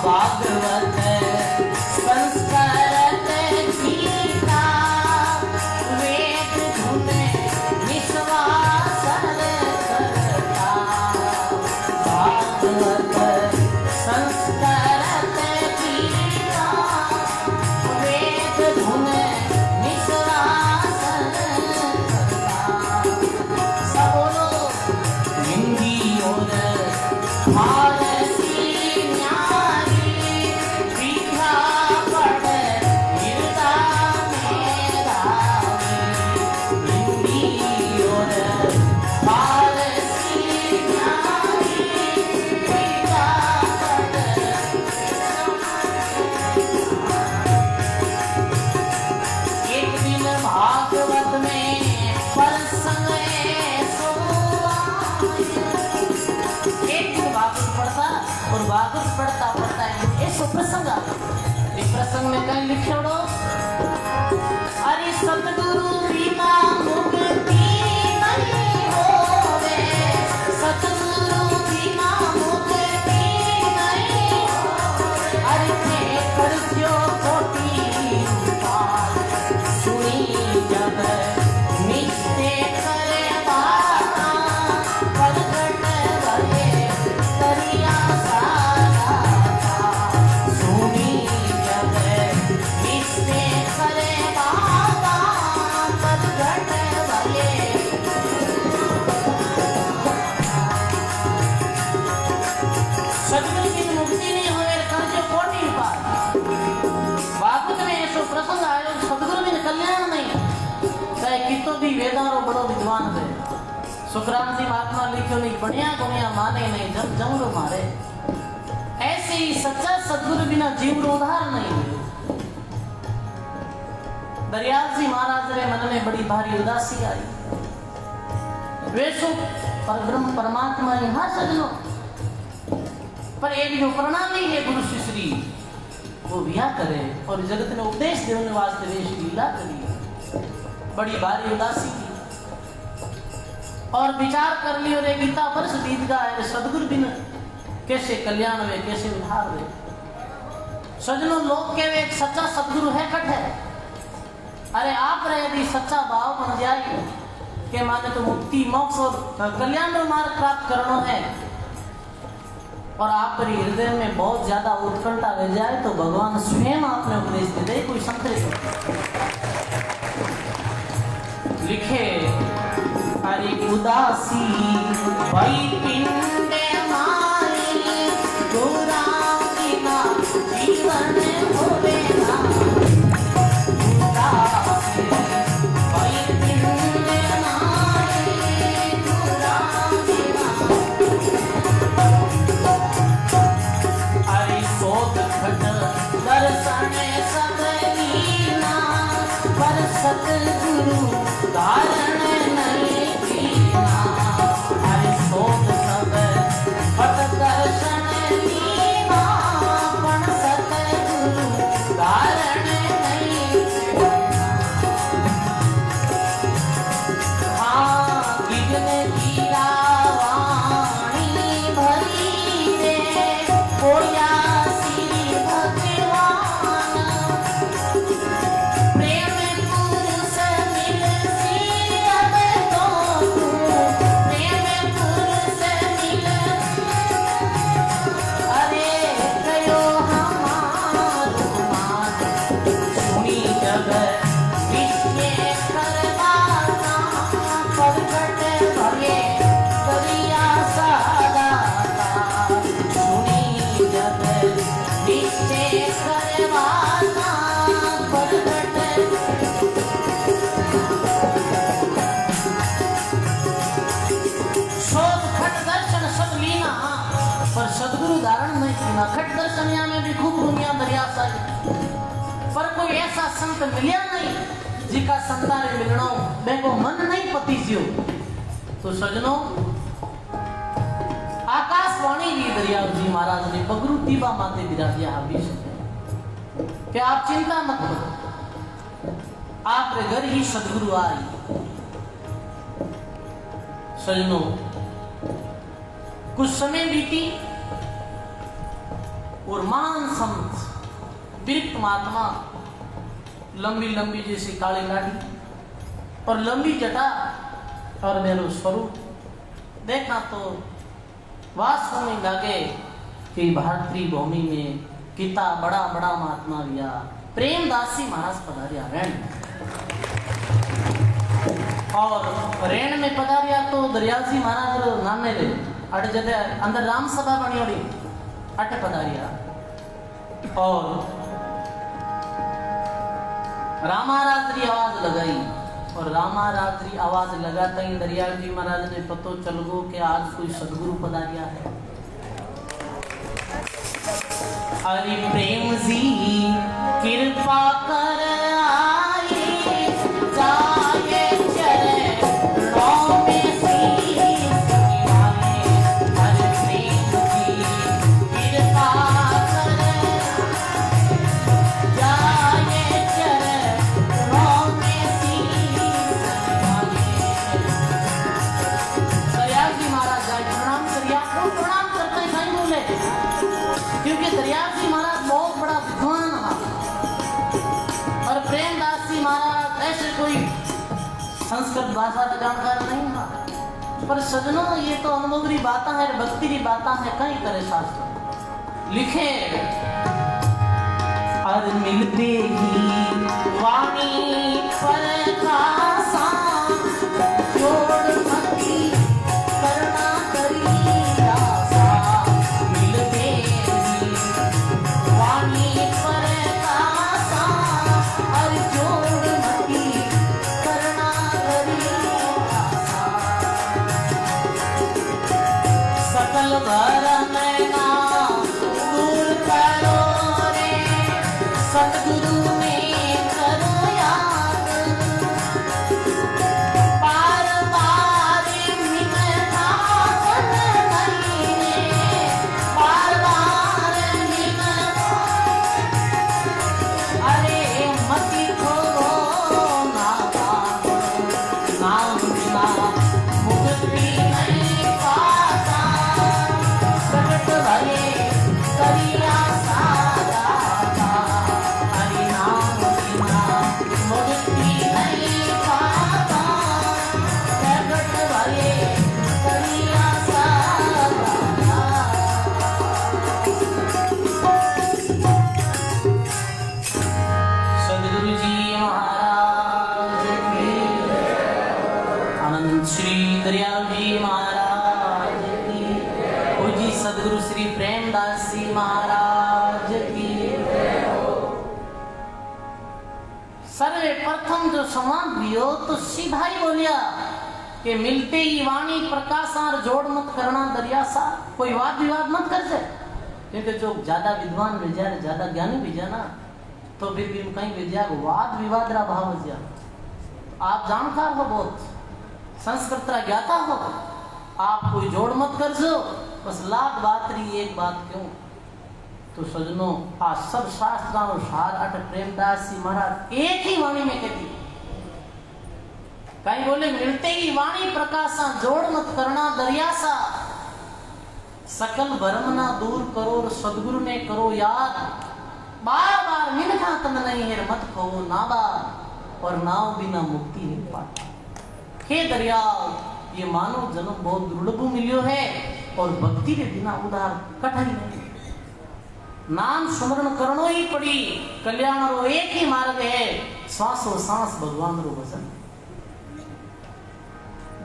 भागवत संस्कृत गीता वेद धुन निश्वास करता। भागवत संस्कृत गीता वेद धुन निश्वास करता। सब लोग हिंदी और फारसी पढ़ता पढ़ता है ऐसा प्रसंग आ गया। इस प्रसंग में कहीं लिख छोड़ो, अरे सतगुरु बिना मुक्ति नहीं होवे, सतगुरु बिना मुक्ति नहीं होवे। अरे थे करजो कोटि पार सुनी जब निश्चय करे बाता, प्रगट भले करिया वेदारो बड़ो विद्वान है। सुखराम जी महात्मा लिखो नहीं बढ़िया गुणिया माने नहीं जब जमरो मारे। ऐसे ही सच्चा सदगुरु बिना जीव रो उद्धार नहीं। दरियाल सिंह महाराज रे मन में बड़ी भारी उदासी आई। वैसो परब्रह्म परमात्मा यहाँ सजनो, पर एक जो प्रणाली है गुरु शिष्य वो बिया करे और जगत ने उपदेश देने वास्ते वेश लीला करी। बड़ी भारी उदासी की और विचार कर लियो रे गीता वर्ष बीत गया है, सदगुरु बिन कैसे कल्याण वे, कैसे उद्धार वे। सजनों लोग के वे एक सच्चा सदगुरु है कट है। अरे आप रे यदि सच्चा भाव बन जाए के माने तो मुक्ति मोक्ष और कल्याण मार्ग प्राप्त करना है और आप पर हृदय में बहुत ज्यादा उत्कंठा रह जाए तो भगवान स्वयं आपने उपदेश दे दे। कोई संतरे लिखे हरि उदासी भई पिंडे मारी, गोरा बिना जीवन होवे ना। उदासी भई पिंडे मारी, गोरा बिना। हरि सोत घट दर्शन सब लीना, पर सतगुरु धारण नहीं कीना। हरि सोत सदगुरु धारण नहीं किया। खट दर्शनिया में भी खूब दुनिया दरिया साई, पर कोई ऐसा संत मिलिया नहीं जिका संतारे मिलना बेको मन नहीं पति जियो। तो सजनों, आकाशवाणी भी दरियाव जी महाराज ने बगरू तीबा माते बिरा दिया हबीश कि आप चिंता मत करो, आपके घर ही सदगुरु आई। सजनों, कुछ समय बीती और महान संत विरक्त महात्मा, लंबी लंबी जैसी काली लाड़ी और लंबी जटा और मेरो स्वरूप देखा तो वास्तव में लगे कि भारतीय भूमि में कितना बड़ा बड़ा महात्मा रिया प्रेमदासी महाराज पधारिया रेण, और रेण में पधारिया तो दरियासी महाराज नाने रे अट जते अंदर राम सभा बनी ओड़ी अट पधारिया, और रामारात्रि आवाज लगाई, और रामारात्रि आवाज लगाता ही दरियाल जी महाराज ने पतो चल गो कि आज कोई सदगुरु पधारिया है। अरे प्रेम जी कृपा कर आए जाए चरणों में शीश निभाए। अरे प्रेम जी कृपा कर जाए चरणों में शीश निभाए। दरियाल जी महाराज जाए प्रणाम करिया, प्रणाम करते ही नहीं बोले, क्योंकि दरियाल जी महाराज बहुत बड़ा विद्वान और प्रेमदास जी महाराज ऐसे कोई संस्कृत भाषा का जानकार नहीं था। पर सजनों, ये तो अनुभव की बातें है, भक्ति की बातें है, कहीं करे शास्त्र लिखे। और मिलते ही वाणी पर कासा जोड़ मती करना करी आसा। मिलते ही वाणी पर कासा और जोड़ मती करना करी आसा। सकल भरम ना दूर करो रे सतगुरु में करो याद। पार पार मिलता नहीं रे, पार पार मिलता। अरे मती खोलो ना नाम बिना मुक्ति नहीं पाता। प्रकट भले करिया सारा, हरि नाम बिना मुक्ति नहीं पाता। प्रकट भले करिया सारा। सदगुरु जी महाराज की, आनंद श्री दरियाल जी महाराज की, पूजी सदगुरु श्री प्रेमदास जी महाराज की। सर्वे प्रथम जो संवाद लियो तो सीधा ही बोलिया कि मिलते ही वाणी प्रकाशार जोड़ मत करना दरिया सा। कोई वाद विवाद मत कर से, क्योंकि जो ज्यादा विद्वान भेजा ज्यादा ज्ञानी भेजा ना, तो फिर भी कहीं भेजा वाद विवाद रा भाव भेजा। आप जानकार हो, बहुत संस्कृत रा ज्ञाता हो, आप कोई जोड़ मत कर जो, बस लाख बात रही एक बात क्यों। तो सजनों, आज सब शास्त्रों सार अट प्रेमदास जी महाराज एक ही वाणी में कहती, कहीं बोले मिलते ही वाणी प्रकाशा जोड़ मत करना दरिया सा। सकल भरम ना दूर करो और सदगुरु ने करो याद। बार बार मिनखा तन नहीं है मत खो नाबा, और नाव बिना मुक्ति नहीं पाता। हे दरियाव, ये मानव जन्म बहुत दुर्लभ मिलियो है, और भक्ति के बिना उदार कठिन नहीं। नाम स्मरण करनो ही पड़ी, कल्याण रो एक ही मार्ग है, श्वासो सांस भगवान रो भजन।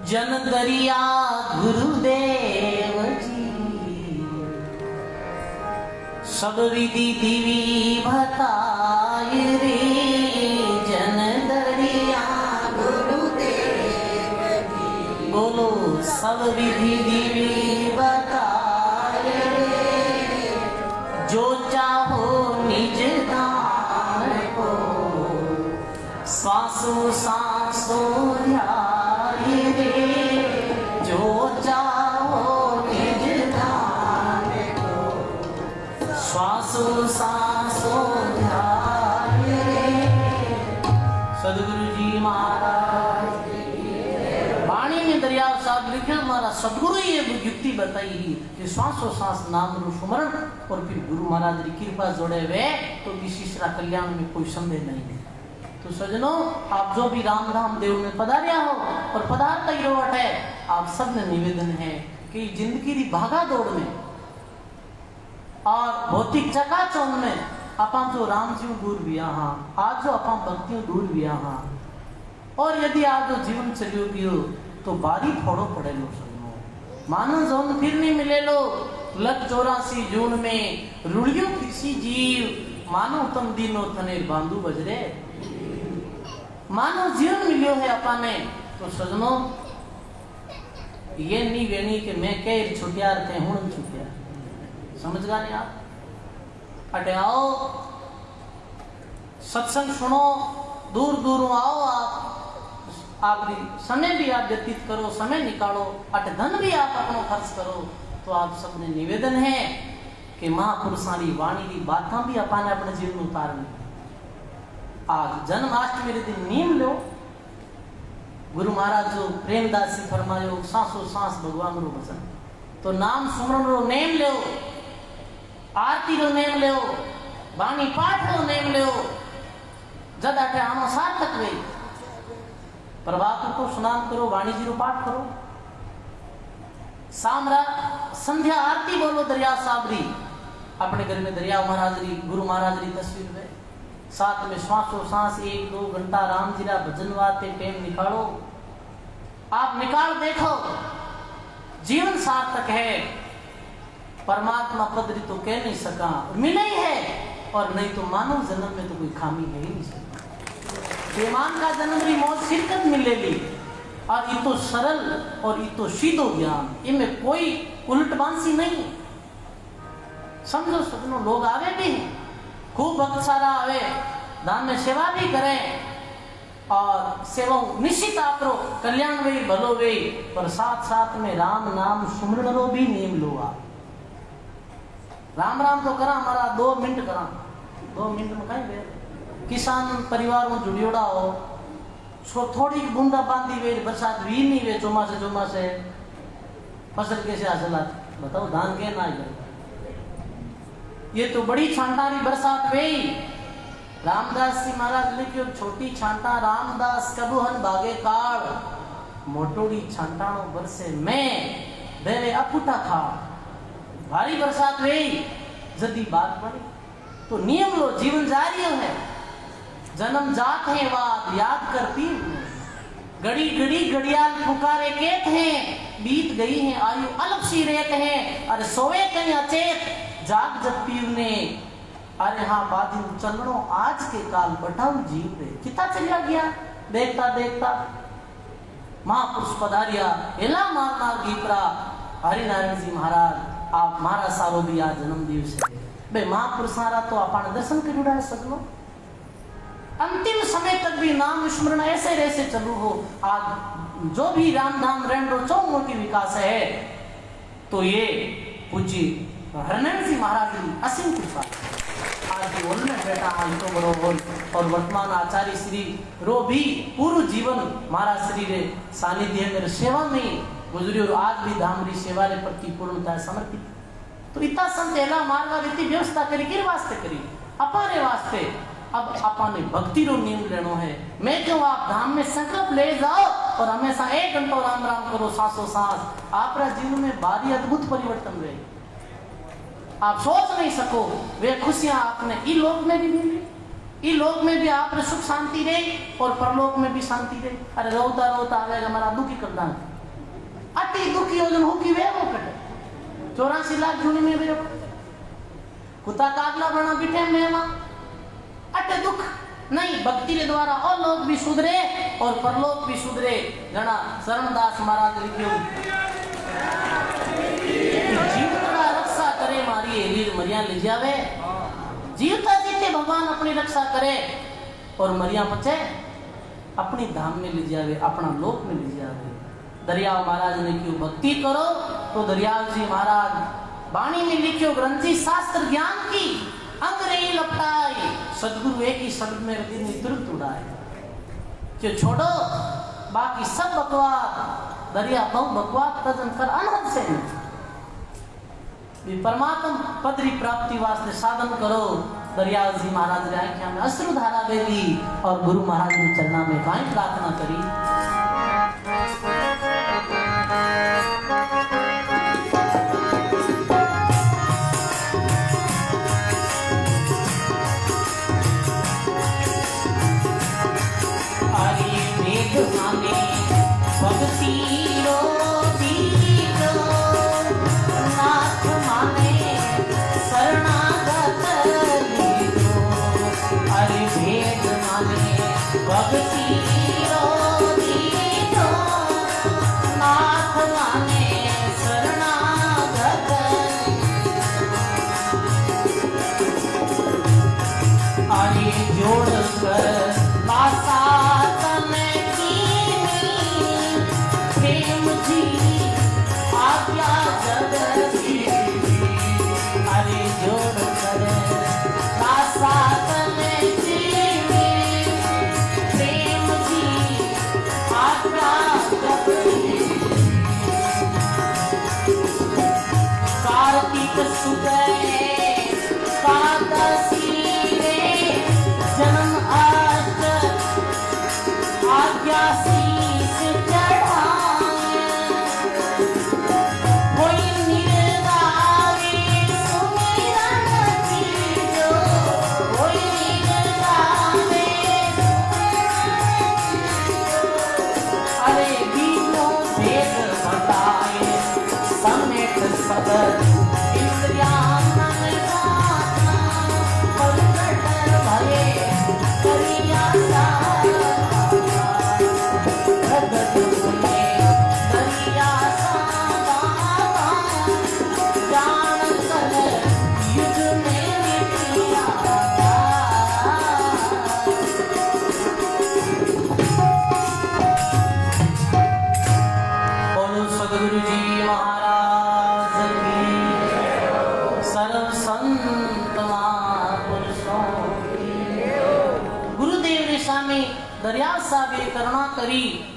जन दरिया गुरुदेव जी, सब विधि दिवी बताए रे। जन दरिया गुरुदेव जी, बोलो सब विधि दिवी बताए रे। श्वासों सांसों ध्याए रे, जो जाओ निज धाम को। श्वासों सांसों ध्याए रे। सदगुरु जी महाराज वाणी में दरियाव साहब लिखे, हमारा सदगुरु ये युक्ति बताई ही कि श्वासों सांस नाम रू सुमरण और फिर गुरु महाराज की कृपा जोड़े हुए तो विशिष्ट कल्याण में कोई संदेह नहीं है। तो सजनों, आप जो भी राम धाम देव में पधारिया हो और पधार का गिरोवट है, आप सब ने निवेदन है कि जिंदगी की भागा दौड़ में और भौतिक चकाचौंध में अपा जो राम जी दूर भी हाँ, आज जो अपा भक्तियों दूर भी हाँ, और यदि आप जो जीवन चलियो गियो तो बारी फोड़ो पड़े लो सजनों। मानो जोन फिर नहीं मिले लो, लग 84 जून में रुड़ियो किसी जीव, मानो तुम दिनो थने बांधु बजरे। मानो जीवन मिलियो है अपने तो सजनों, ये नहीं वेनी कि मैं कह छुटिया थे हूं छुटिया, समझ गा नहीं आप। अटे आओ सत्संग सुनो, दूर दूर आओ आप समय भी आप व्यतीत करो, समय निकालो, अट धन भी आप अपनो खर्च करो। तो आप सबने निवेदन है कि महापुरुषानी वाणी की बातें भी अपने अपने जीवन में उतारनी। आज जन्माष्टमी के दिन नीम लो, गुरु महाराज जो प्रेमदास जी फरमायो सांसों सांस भगवान रो भजन, तो नाम सुमरण रो नेम लो, आरती रो नेम लो, वाणी पाठ रो नेम लो, जद अटे आनो सार्थक गई। प्रभात को स्नान करो, वाणी जी रो पाठ करो, सामरा संध्या आरती बोलो दरिया साबरी, अपने घर में दरिया महाराज री गुरु महाराज री तस्वीर में, साथ में श्वासों सांस 1-2 घंटा राम जी रा भजन वाते टेम निकालो। आप निकाल देखो, जीवन सार्थक है। परमात्मा पद तो कह नहीं सका, मिले ही है, और नहीं तो मानव जन्म में तो कोई खामी है ही नहीं सकता। बेमान का जन्म री मौत शिरकत मिलेगी, और ये तो सरल और ये तो सीधो ज्ञान, इनमें कोई उलटबांसी नहीं। समझो सपनों, लोग आवे भी खूब भक्त सारा आवे, दान में सेवा भी करें, और सेवा निश्चित आप रो कल्याण वे भलो वे, पर साथ साथ में राम नाम सुमरण रो भी नियम लो। आप राम राम तो करा, हमारा 2 मिनट करा, 2 मिनट में कहीं वे किसान परिवार में जुड़ियोड़ा हो, सो थोड़ी बूंदा बांदी वे, बरसात भी नहीं वे, चौमासे फसल कैसे हासिल बताओ, धान के ना ही। ये तो बड़ी छांटारी बरसात वे। रामदास जी महाराज लिखियो, छोटी छांटा रामदास कबुहन भागे काल, मोटोड़ी छांटाणो बरसे मैं देवे अपुटा खा। भारी बरसात वे, जदी बात बनी तो नियम लो, जीवन जारी है। जन्म जात है वाद याद करती, घड़ी घड़ी घड़ियाल पुकारे केत हैं, बीत गई है आयु अलग सी रेत है। अरे सोए कहीं अचेत जाग जब पीर ने, अरे हाँ बादिन चलनो आज के काल बटाऊ जीव रे। कितना चलिया गया देखता देखता, महापुरुष पधारिया एला मार मार गीपरा। हरिनारायण जी महाराज आप मारा सारो भी आज जन्म दिवस है बे, महापुरुष सारा तो अपन दर्शन करूड़ा है सगलो। अंतिम समय तक भी नाम स्मरण ऐसे ऐसे चलू हो। आज जो भी राम धाम रेंडो चौमो की विकास है, तो ये पूज्य हरिनारायण जी महाराज की असीम कृपा। आज की ओल में बैठा आज तो बड़ो बोल, और वर्तमान आचार्य श्री रो भी पूर्व जीवन महाराज श्री रे सानिध्य मेरे सेवा में गुजरी, और आज भी धाम री सेवा रे प्रति पूर्णता समर्पित। तो इतना संत एला मारवा रीति व्यवस्था करी किर वास्ते करी, अपारे वास्ते। अब अपने भक्ति रो नियम लेनो है। मैं क्यों आप धाम में संकल्प ले जाओ और हमेशा 1 घंटा राम राम करो, सांसों सांस आपरा जीवन में भारी अद्भुत परिवर्तन हुए। आप सोच नहीं सको वे खुशियां आपने ई लोक में भी मिली, ई लोक में भी आपने सुख शांति रही और परलोक में भी शांति रही। अरे रोता रोता आवेगा हमारा दुखी कर दान, अति दुखी योजन हो की वे वो कटे 84 लाख जूनी में वे कुत्ता कागला बना बिठे में अटे दुख नहीं। भक्ति के द्वारा और लोग भी सुधरे और परलोक भी सुधरे। जना शरणदास महाराज लिखियो, जीवता रक्षा करे मारी रीर मरिया ले जावे। जीवता जीते भगवान अपनी रक्षा करे और मरिया बचे। अपनी धाम में ले जावे, अपना लोक में ले जावे। दरियाव महाराज ने क्यों भक्ति करो तो दरियाव जी महाराज वाणी में लिखियो ग्रंथी शास्त्र ज्ञान की अंग नहीं लपटाए, सदगुरु एक ही शब्द में तुरंत उड़ाए। जो छोड़ो बाकी सब बकवास, दरिया बहु बकवास तजन कर अनहद से भी परमात्मा पदरी प्राप्ति वास्ते साधन करो। दरियाव जी महाराज रे आंखिया में अश्रु धारा बेदी और गुरु महाराज ने चरणा में काई प्रार्थना करी।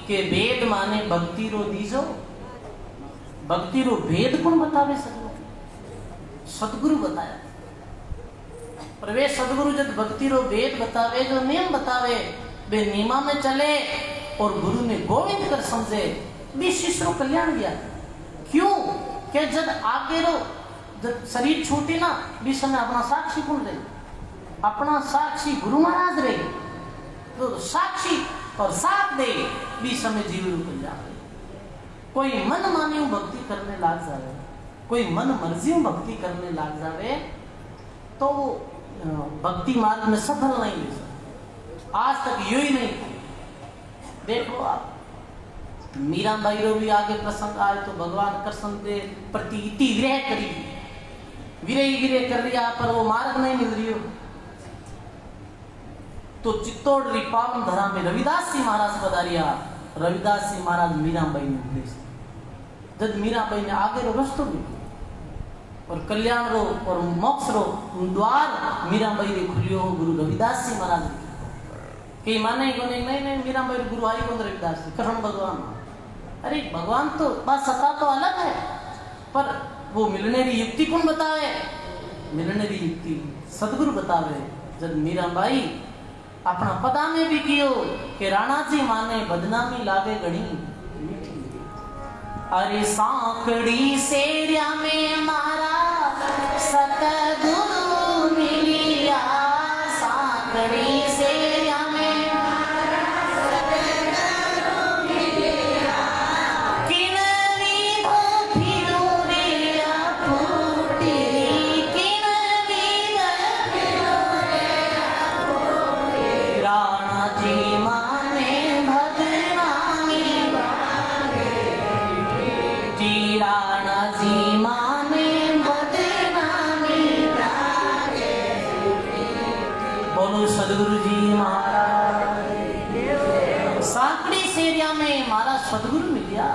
के वेद माने भक्ति रो दीजो, भक्ति रो वेद कौन बतावे? सदगुरु बताया। पर वे सदगुरु जब भक्ति रो वेद बतावे, जो नियम बतावे, वे नियमा में चले और गुरु ने गोविंद कर समझे, भी शिष्य को कल्याण दिया। क्यों? कि जब आगे रो जब शरीर छूटे ना, भी समय अपना साक्षी कौन रहे? अपना साक्षी गुरु महाराज रहे, तो साक्षी और साथ दे भी समय जीव रुक जाए। कोई मन माने भक्ति करने लाग जावे, कोई मन मर्जी भक्ति करने लाग जावे, तो वो भक्ति मार्ग में सफल नहीं ले सकते। आज तक यू ही नहीं। देखो आप मीरा भाई रो भी आगे प्रसंग आए तो भगवान कृष्ण के प्रति इति विरह करी, विरह कर रिया, पर वो मार्ग नहीं मिल रही हो। तो चित्तौड़ री पावन धरा में रविदास जी महाराज पधारिया। रविदास जी महाराज मीराबाई ने उपदेश दिया। जब मीराबाई ने आगे रो रस्तो मिलो और कल्याण रो और मोक्ष रो द्वार मीराबाई ने खुलियो गुरु रविदास जी महाराज के माने को नहीं मीराबाई गुरु आई कौन? रविदास जी कृष्ण भगवान। अरे भगवान तो बात सत्ता तो अलग है, पर वो मिलने की युक्ति कौन बतावे? मिलने की युक्ति सदगुरु बतावे। जब मीराबाई अपना पदा में भी कियो कि राणा जी माने बदनामी लागे गणी मीठी। अरे सांकड़ी सेरिया में मारा सतगुरु मिलिया, सांकड़ी सेरिया में मारा सतगुरु मिलिया, किनरी फिरू रे फूटी, किनरी फिरू रे फूटी, राणा जी माने बदनामी जी, राणा जी माने बदनामी। बोलो सदगुरु जी महाराज। एरिया में महाराज सदगुरु मिल गया,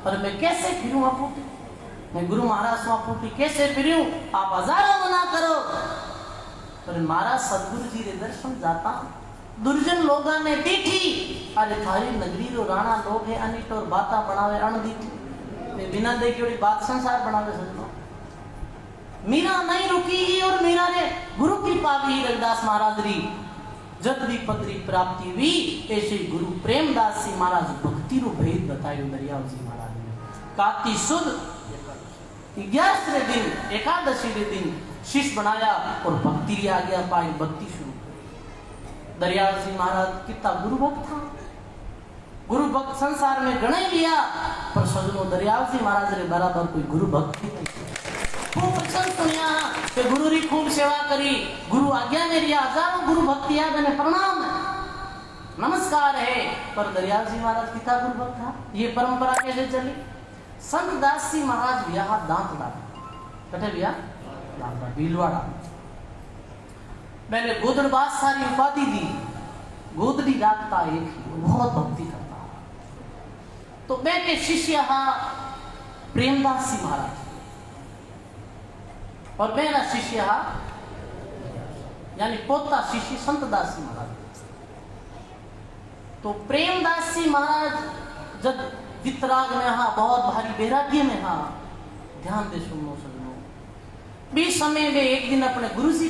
पर मैं कैसे फिरूं अपूटी, मैं गुरु महाराज अपूटी कैसे फिरूं, आप हजारों मना करो, पर महाराज सदगुरु जी रे दर्शन जाता दुर्जन लोगा ने दीठी, अरे थारी नगरी रो राणा लोग है अनिट और बाता बनावे अनदीठी, मैं बिना देखे बात संसार बनावे सजनो। मीरा नहीं रुकी और मीरा ने गुरु कृपा भी रविदास महाराज री जब भी पदरी प्राप्ति हुई, ऐसे गुरु प्रेमदास जी महाराज भक्ति रू भेद बतायो दरियाव जी महाराज ने। काती सुद 11वें दिन एकादशी के दिन शिष्य बनाया और भक्ति री आ गया, पाई भक्ति शुरू। दरियाव जी महाराज कितना गुरु भक्त था, गुरु भक्त संसार में गणे लिया, पर सजनो दरियाव जी महाराज रे बराबर कोई गुरु भक्त नहीं। खूब वचन सुनिया कि गुरु री खूब सेवा करी, गुरु आज्ञा मेरी हजारों गुरु भक्ति याद ने प्रणाम नमस्कार है, पर दरियाव जी महाराज कितना गुरु भक्त था। ये परंपरा कैसे चली? संत दास जी महाराज ब्याह दांत डाला, कटे ब्याह दांत भीलवाड़ा, मैंने गोदड़बाज सारी उपाधि दी, गोदड़ी डाकता एक ही, बहुत भक्ति करता। तो मैं के शिष्य प्रेमदास जी महाराज और मेरा शिष्य यानी पोता शिष्य संत दास जी महाराज। तो प्रेमदास जी महाराज जब वितराग में बहुत भारी वैराग्य में ध्यान दे सुनो सजनो, बीच समय में एक दिन अपने गुरु जी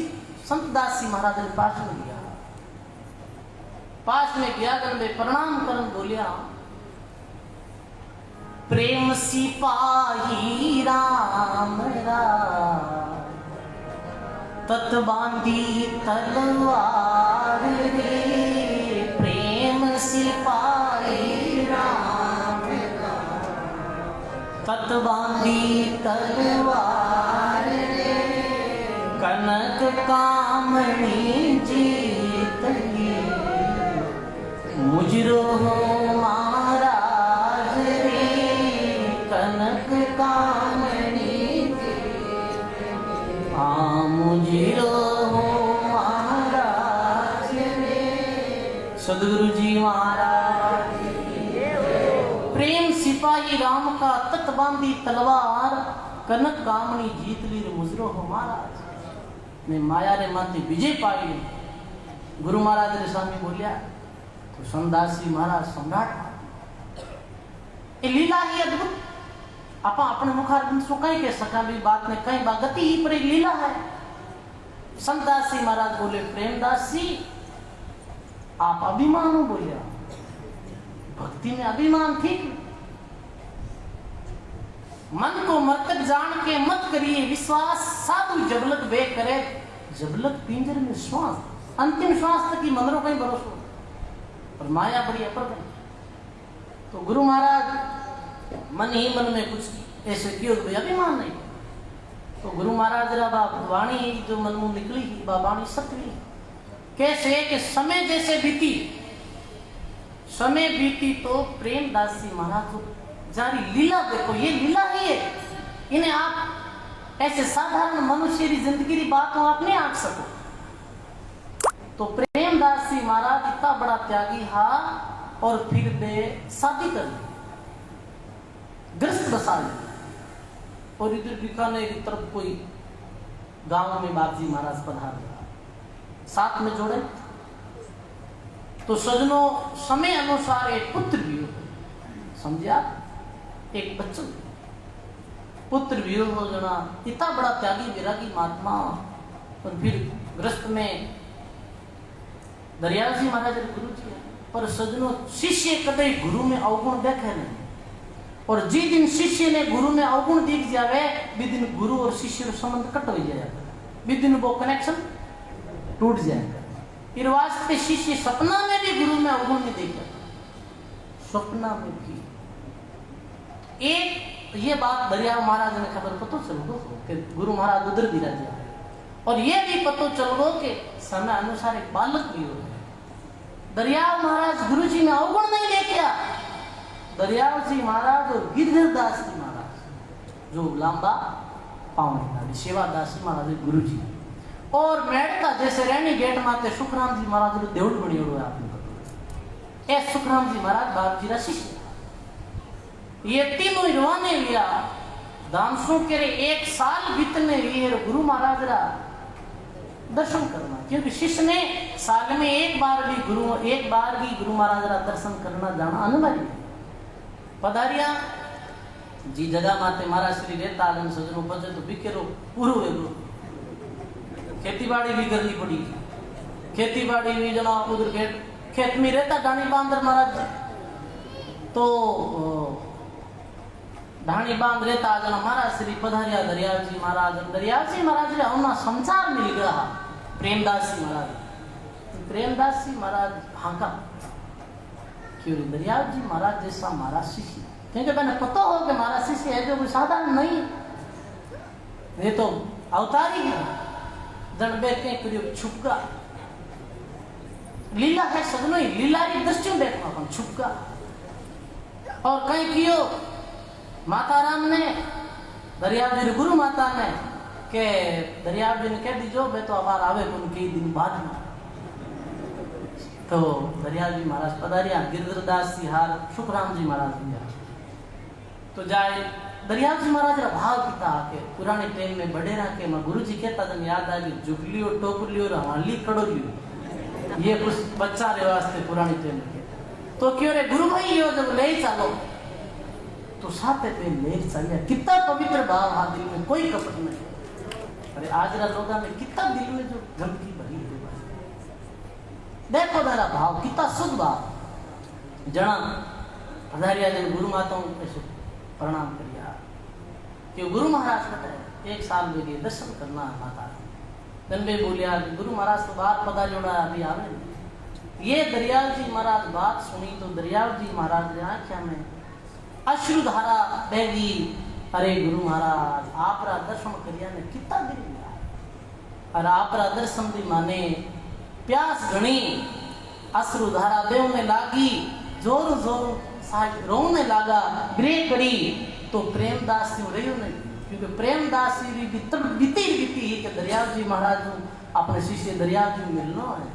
संत दास जी महाराज ने पास में गया, पास में गया कर वे प्रणाम करन बोलिया, प्रेम सिपाही राम राम तत बांधी तलवार रे, प्रेम सिपाही राम तत बांधी तलवार रे, कनक कामनी जीत ली मुजरो महाराज रे, कनक कामनी मुजरो महाराज रे, सदगुरु जी महाराज प्रेम सिपाही राम का तत बांधी तलवार, कनक कामनी जीत ली मुजरो हो महाराज। मैं माया रे माते विजय पाई, गुरु महाराज रे स्वामी बोलिया तो संदास जी महाराज सम्राट। ये लीला ही अद्भुत, आप अपने मुखार सो कहीं कह सका भी बात ने कहीं बात गति ही पर एक लीला है। संतदास जी महाराज बोले प्रेमदास जी आप अभिमान हो, बोलिया भक्ति में अभिमान ठीक, मन को मर्तक जान के मत करिए विश्वास, साधु जबलक वे करे जबलक पिंजर में श्वास, अंतिम श्वास तक की मंदिरों का ही भरोसा, और माया बड़ी अपर। तो गुरु महाराज मन ही मन में कुछ ऐसे किया तो अभिमान नहीं। तो गुरु महाराज रा वाणी जो मन में निकली वाणी सत्य कैसे कि समय जैसे बीती, समय बीती तो प्रेमदास जी महाराज जारी लीला देखो, ये लीला ही है, इन्हें आप ऐसे साधारण मनुष्य की जिंदगी की बात आप नहीं आंक सको। तो प्रेमदास जी महाराज इतना बड़ा त्यागी और फिर वे शादी कर ली, ग्रस्त बसा ली, और इधर बीकानेर की तरफ कोई गांव में बाबजी महाराज पधार गया, साथ में जोड़े। तो सजनों समय अनुसार एक पुत्र भी हो, समझिया एक बच्चा पुत्र भी हो जना, इतना बड़ा त्यागी विरागी महात्मा। और फिर ग्रस्त में दरियाव जी महाराज गुरु जी है, पर सजनों शिष्य कदे गुरु में अवगुण देखे नहीं, और जिस दिन शिष्य ने गुरु में अवगुण दिख जावे भी दिन गुरु और शिष्य का संबंध कट हो जाएगा, भी दिन वो कनेक्शन टूट जाएगा। फिर वास्ते शिष्य सपना में भी गुरु में अवगुण नहीं देखेगा, सपना में भी। एक ये बात दरिया महाराज ने खबर पतो चल गो कि गुरु महाराज उधर भी रह जाए, और ये भी पतो चल गो कि समय अनुसार एक बालक भी हो। दरियाव महाराज गुरु जी ने अवगुण नहीं देखा, दरियाव जी महाराज और गिरधरदास जी महाराज जो लांबा पावनी सेवादास जी महाराज गुरु जी, और मेड़का जैसे रैनी गेट माते सुखराम जी महाराज देवड़ बनी हुआ आपने ए सुखराम जी महाराज बाप जी रा शिष्य ये तीनों रवाने लिया दामसों के रे 1 साल बीतने लिए गुरु महाराज रा दर्शन करना, क्योंकि शिष्य ने साल में एक बार भी गुरु महाराज रा दर्शन करना जाना अनिवार्य। पधारिया जी जगह माते मारा श्री रहता आगन सजनो बचे तो बिकेरो पूरो वेगो खेती बाड़ी भी करनी पड़ी, खेती बाड़ी भी जना उधर खेत में रहता ढाणी बांधर महाराज तो ढाणी बांध रहता जना मारा श्री पधारिया दरियाव जी महाराज रे हमना संसार मिल गया प्रेमदास जी महाराज हाका क्यों रे दरियाव जी महाराज जैसा हमारा शिष्य, क्योंकि मैंने पता हो कि हमारा शिष्य है जो कोई साधारण नहीं, ये तो अवतारी है जन बैठे करीब छुपका लीला है सगनो ही लीला की दृष्टि देखना अपन छुपका और कहीं कियो माता राम ने दरियाव जी गुरु माता ने के दरियाव जी ने कह दीजो बे तो अबार आवे कुन कई दिन बाद में तो दरियाव जी महाराज पधारिया गिरधरदास जी हार सुखराम जी महाराज दिया तो जाए दरियाव जी महाराज रा भाव पिता के पुराने टाइम में बड़े रहा के मैं गुरु जी कहता था याद आ गई जुगलियो टोकलियो हमाली कड़ोलियो ये कुछ बच्चा रे वास्ते पुराने टाइम में तो क्यों रे गुरु भाई यो जब ले चलो तो साथे पे ले चलिए कितना पवित्र भाव हाँ दिल में कोई कपट नहीं। अरे आज रा लोगा में कितना दिल में जो गंदगी भरी है देखो मेरा भाव कितना शुद्ध भाव जना पधारिया जन गुरु माताओं ऐसे प्रणाम करिया कि गुरु महाराज कहते 1 साल में ये दर्शन करना माता धन में बोलिया गुरु महाराज तो बात पता जोड़ा अभी आवे ये दरियाव जी महाराज बात सुनी तो दरियाव जी महाराज ने आख्या में अश्रुधारा बहगी अरे गुरु महाराज आप रा दर्शन करिया ने कितना दिन लिया और आप रा दर्शन भी माने प्यास घनी अश्रुधारा देव में लागी जोर जोर साहब रोने लगा ब्रेक करी तो प्रेमदास जी रही नहीं, क्योंकि प्रेमदास जी बीती कि दरियाव जी महाराज अपने शिष्य दरियाव जी मिलना है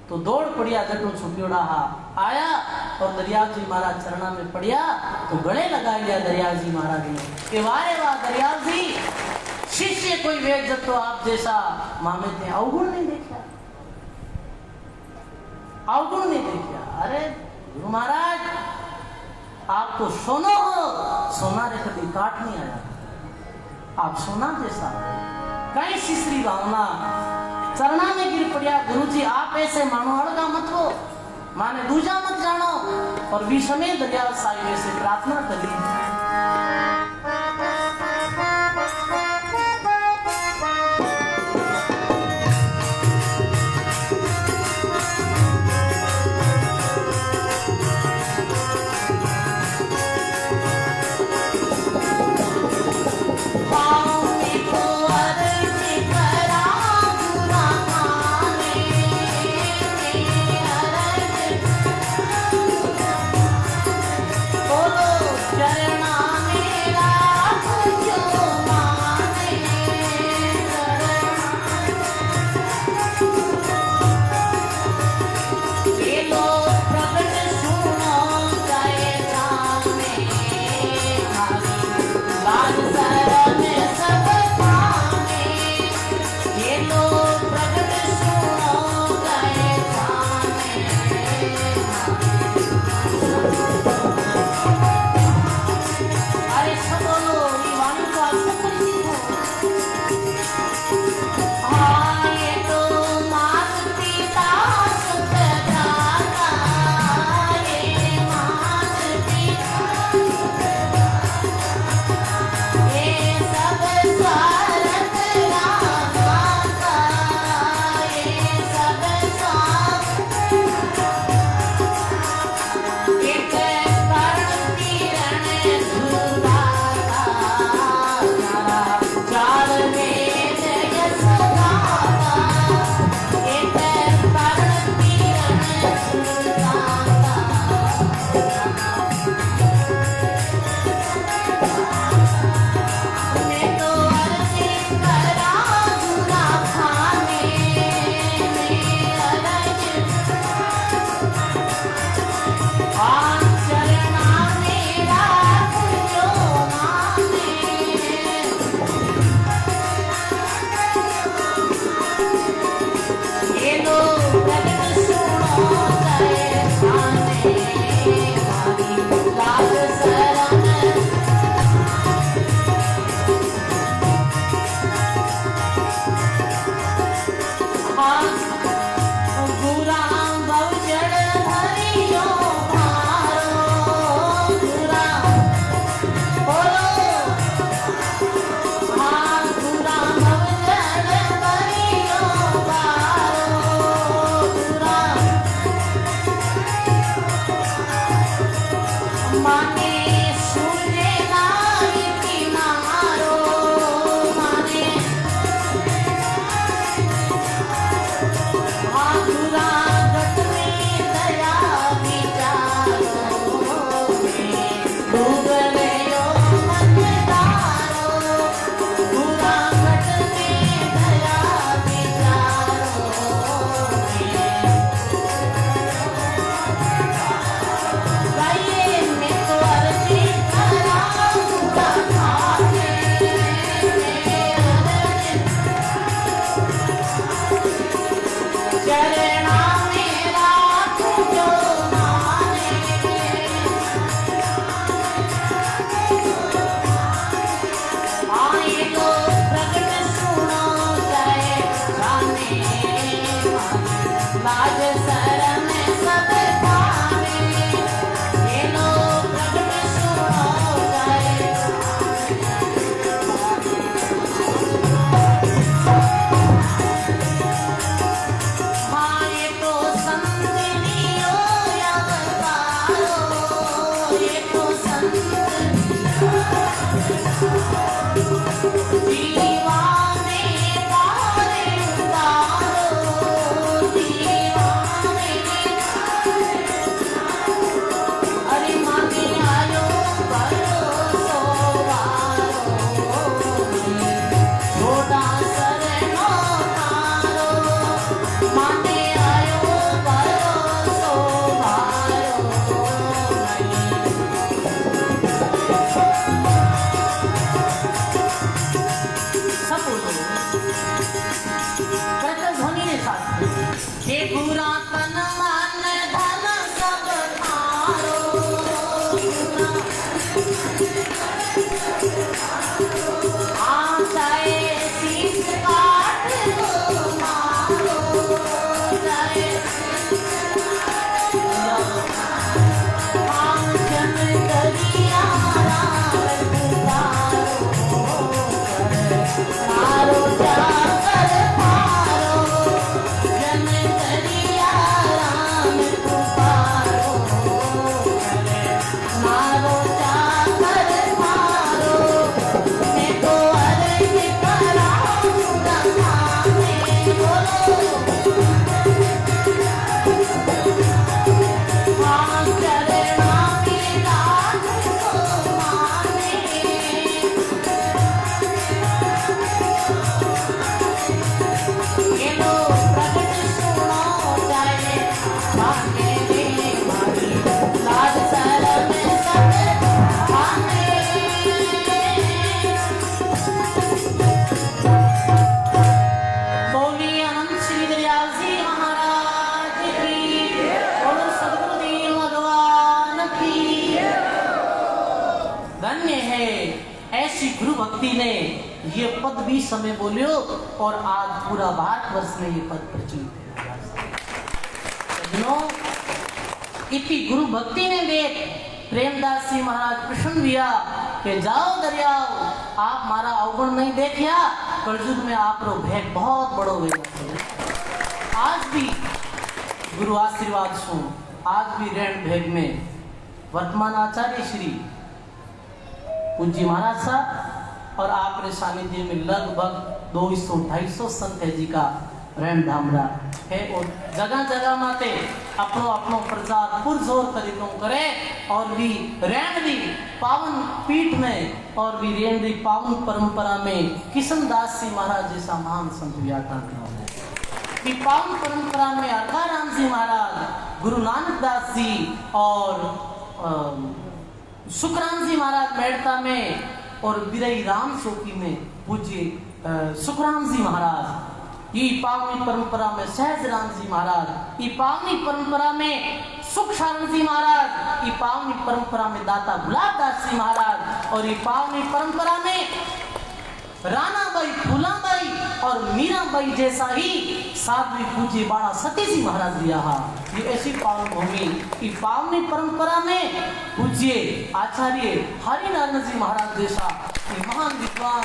तो दौड़ पड़िया जटो छुपियोड़ा आया और दरियाव जी महाराज चरणा में पड़िया तो गले लगा लिया दरियाव जी महाराज ने कि वारे वाह दरियाव जी शिष्य कोई वेद जब तो आप जैसा मामे थे अवगुण नहीं देखा अरे गुरु महाराज आप तो सोना हो सोना रे कभी काट नहीं आया आप सोना जैसा कई शिश्री भावना चरणा में गिर पड़िया गुरुजी आप ऐसे मानो अड़गा मत हो माने दूजा मत जानो और विषमे दरियाव साहिब से प्रार्थना करी चरण भक्ति ने ये पद भी समय बोलियो और आज पूरा भारतवर्ष में ये पद प्रचलित है। इतनी गुरु भक्ति ने देख प्रेमदास जी महाराज प्रसन्न हुआ कि जाओ दरियाओ, आप मारा अवगुण नहीं देखिया, कलयुग में आप रो भेद बहुत बड़ो हुआ। आज भी गुरु आशीर्वाद सुन, आज भी रेण भेग में वर्तमान आचार्य श्री पूज्य महाराज साहब और आपके सानिध्य में लगभग 200-250 संत जी का रेण धामरा है और जगह जगह माते अपनो अपनो प्रचार पुरजोर तरीकों करे और भी रेण दी पावन पीठ में और भी रेण दी पावन परंपरा में किशनदास जी महाराज जैसा महान संत व्याख्यान कि पावन परंपरा में अरकाराम जी महाराज, गुरु नानक दास जी और सुखराम जी महाराज मेड़ता में और बिरई राम शोकी में पूज्य सुखराम जी महाराज, ये पावनी परंपरा में सहज राम जी महाराज, ये पावनी परंपरा में सुख शरण जी महाराज, ये पावनी परंपरा में दाता गुलाबदास जी महाराज और ये पावनी परंपरा में रानाबाई, फूलाबाई और मीराबाई जैसा ही साध्वी पूज्य बाणा सती जी महाराज भी रहा। ये ऐसी पावन भूमि, ये पावनी परंपरा में पूज्य आचार्य हरिनारायण जी महाराज जैसा ये महान विद्वान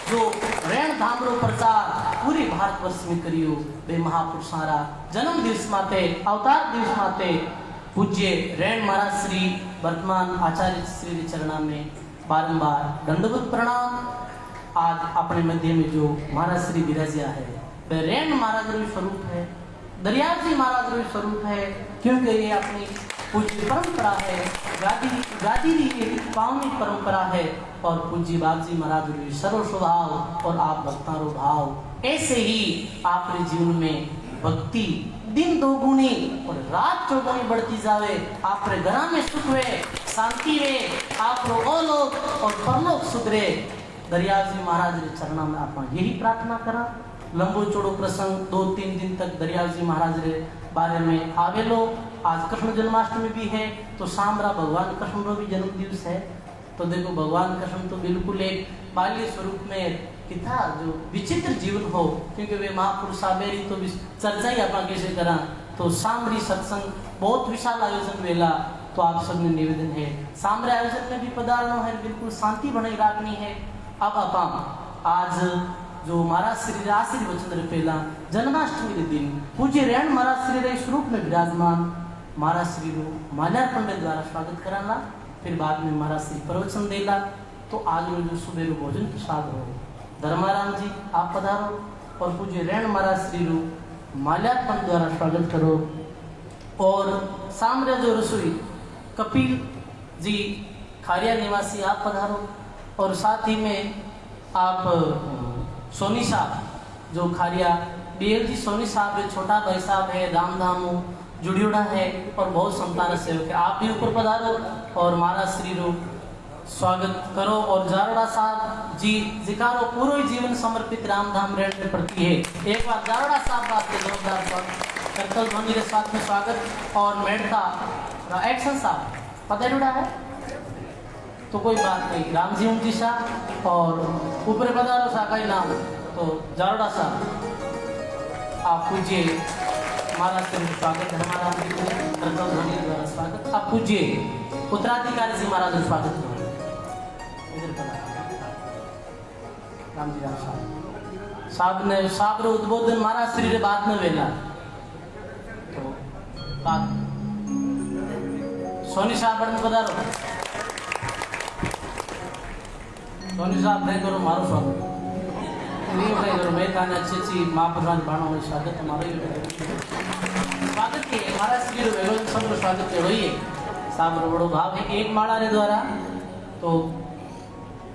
जो रेण धामरो प्रचार पूरे भारतवर्ष में करियो, वे महापुरुष सारा जन्म दिवस माते अवतार दिवस माते पूज्य रेण महाराज श्री वर्तमान आचार्य श्री चरणा में बारंबार दंडवत प्रणाम। आज अपने मध्य में जो महाराज श्री विराजिया है वह रेण महाराज रूपी स्वरूप है, दरियाव जी महाराज रूपी स्वरूप है, क्योंकि ये अपनी पूज्य परंपरा है, गादी की पावनी परंपरा है और पूज्य बाप जी महाराज रूपी सर्व स्वभाव और आप भक्तारो भाव। ऐसे ही आपके जीवन में भक्ति दिन दोगुनी और रात चौगुनी बढ़ती जावे, आपके घर में सुख वे शांति वे, आप लोग और परलोक सुधरे। दरियाव जी महाराज के चरणा में आप यही प्रार्थना करा। लंबो चौड़ो प्रसंग 2-3 दिन तक दरियाव जी महाराज के बारे में आवे लो। आज कृष्ण जन्माष्टमी भी है तो सामरा भगवान कृष्ण का भी जन्म दिवस है। तो देखो भगवान कृष्ण तो बिल्कुल एक बाल्य स्वरूप में कितना जो विचित्र जीवन हो, क्योंकि वे महापुरुष आवेरी तो चर्चा ही आप कैसे करा। तो सामरी सत्संग बहुत विशाल आयोजन वेला, तो आप सब ने निवेदन है सामरे आयोजन में भी पधारना है, बिल्कुल शांति बनाई रखनी है। अब आप आज जो महाराज श्री राशि वचन पहला जन्माष्टमी के दिन पूज्य रेण महाराज श्री रे स्वरूप में विराजमान महाराज श्री को माल्यार्पण के द्वारा स्वागत कराना, फिर बाद में महाराज श्री प्रवचन देला। तो आज जो सुबह भोजन प्रसाद हो धर्माराम जी आप पधारो और पूज्य रेण महाराज श्री रू माल्यार्पण द्वारा स्वागत करो। और सामने जो रसोई कपिल जी खारिया निवासी आप पधारो। और साथ ही में आप सोनी साहब जो खारिया BL जी सोनी साहब है, छोटा भाई साहब है, रामधामू जुड़ियोड़ा है और बहुत संतान सेवक है, आप भी ऊपर पधारो और महाराज श्री रू स्वागत करो। और जारोड़ा साहब जी जिकारो पूरा ही जीवन समर्पित रामधाम रेण के प्रति है। एक बार जारोड़ा साहब आपके जोरदार स्वागत, करतल ध्वनि के साथ में स्वागत। और मेड़ता एक्शन साहब पधारुड़ा है तो कोई बात नहीं, रामजी उमजी शाह और ऊपर पधारो शाह का ही नाम तो जारोड़ा साहब आप पूज्य महाराज श्री स्वागत है। हमारा करतल ध्वनि द्वारा स्वागत। आप पूज्य उत्तराधिकारी जी महाराज स्वागत करो। रामजी राम साहब ने साहब रे उद्बोधन महाराज श्री रे बात में वेला तो बात सोनी साहब बड़न पधारो। सोनी साहब नहीं करो मारो स्वागत नहीं करो, मैं थाने अच्छी माँ प्रधान बाणों में स्वागत हमारा ही स्वागत किए महाराज श्री रे सब स्वागत करो। ये साहब रो बड़ो भाव है एक माला रे द्वारा तो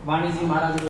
वाणी जी महाराज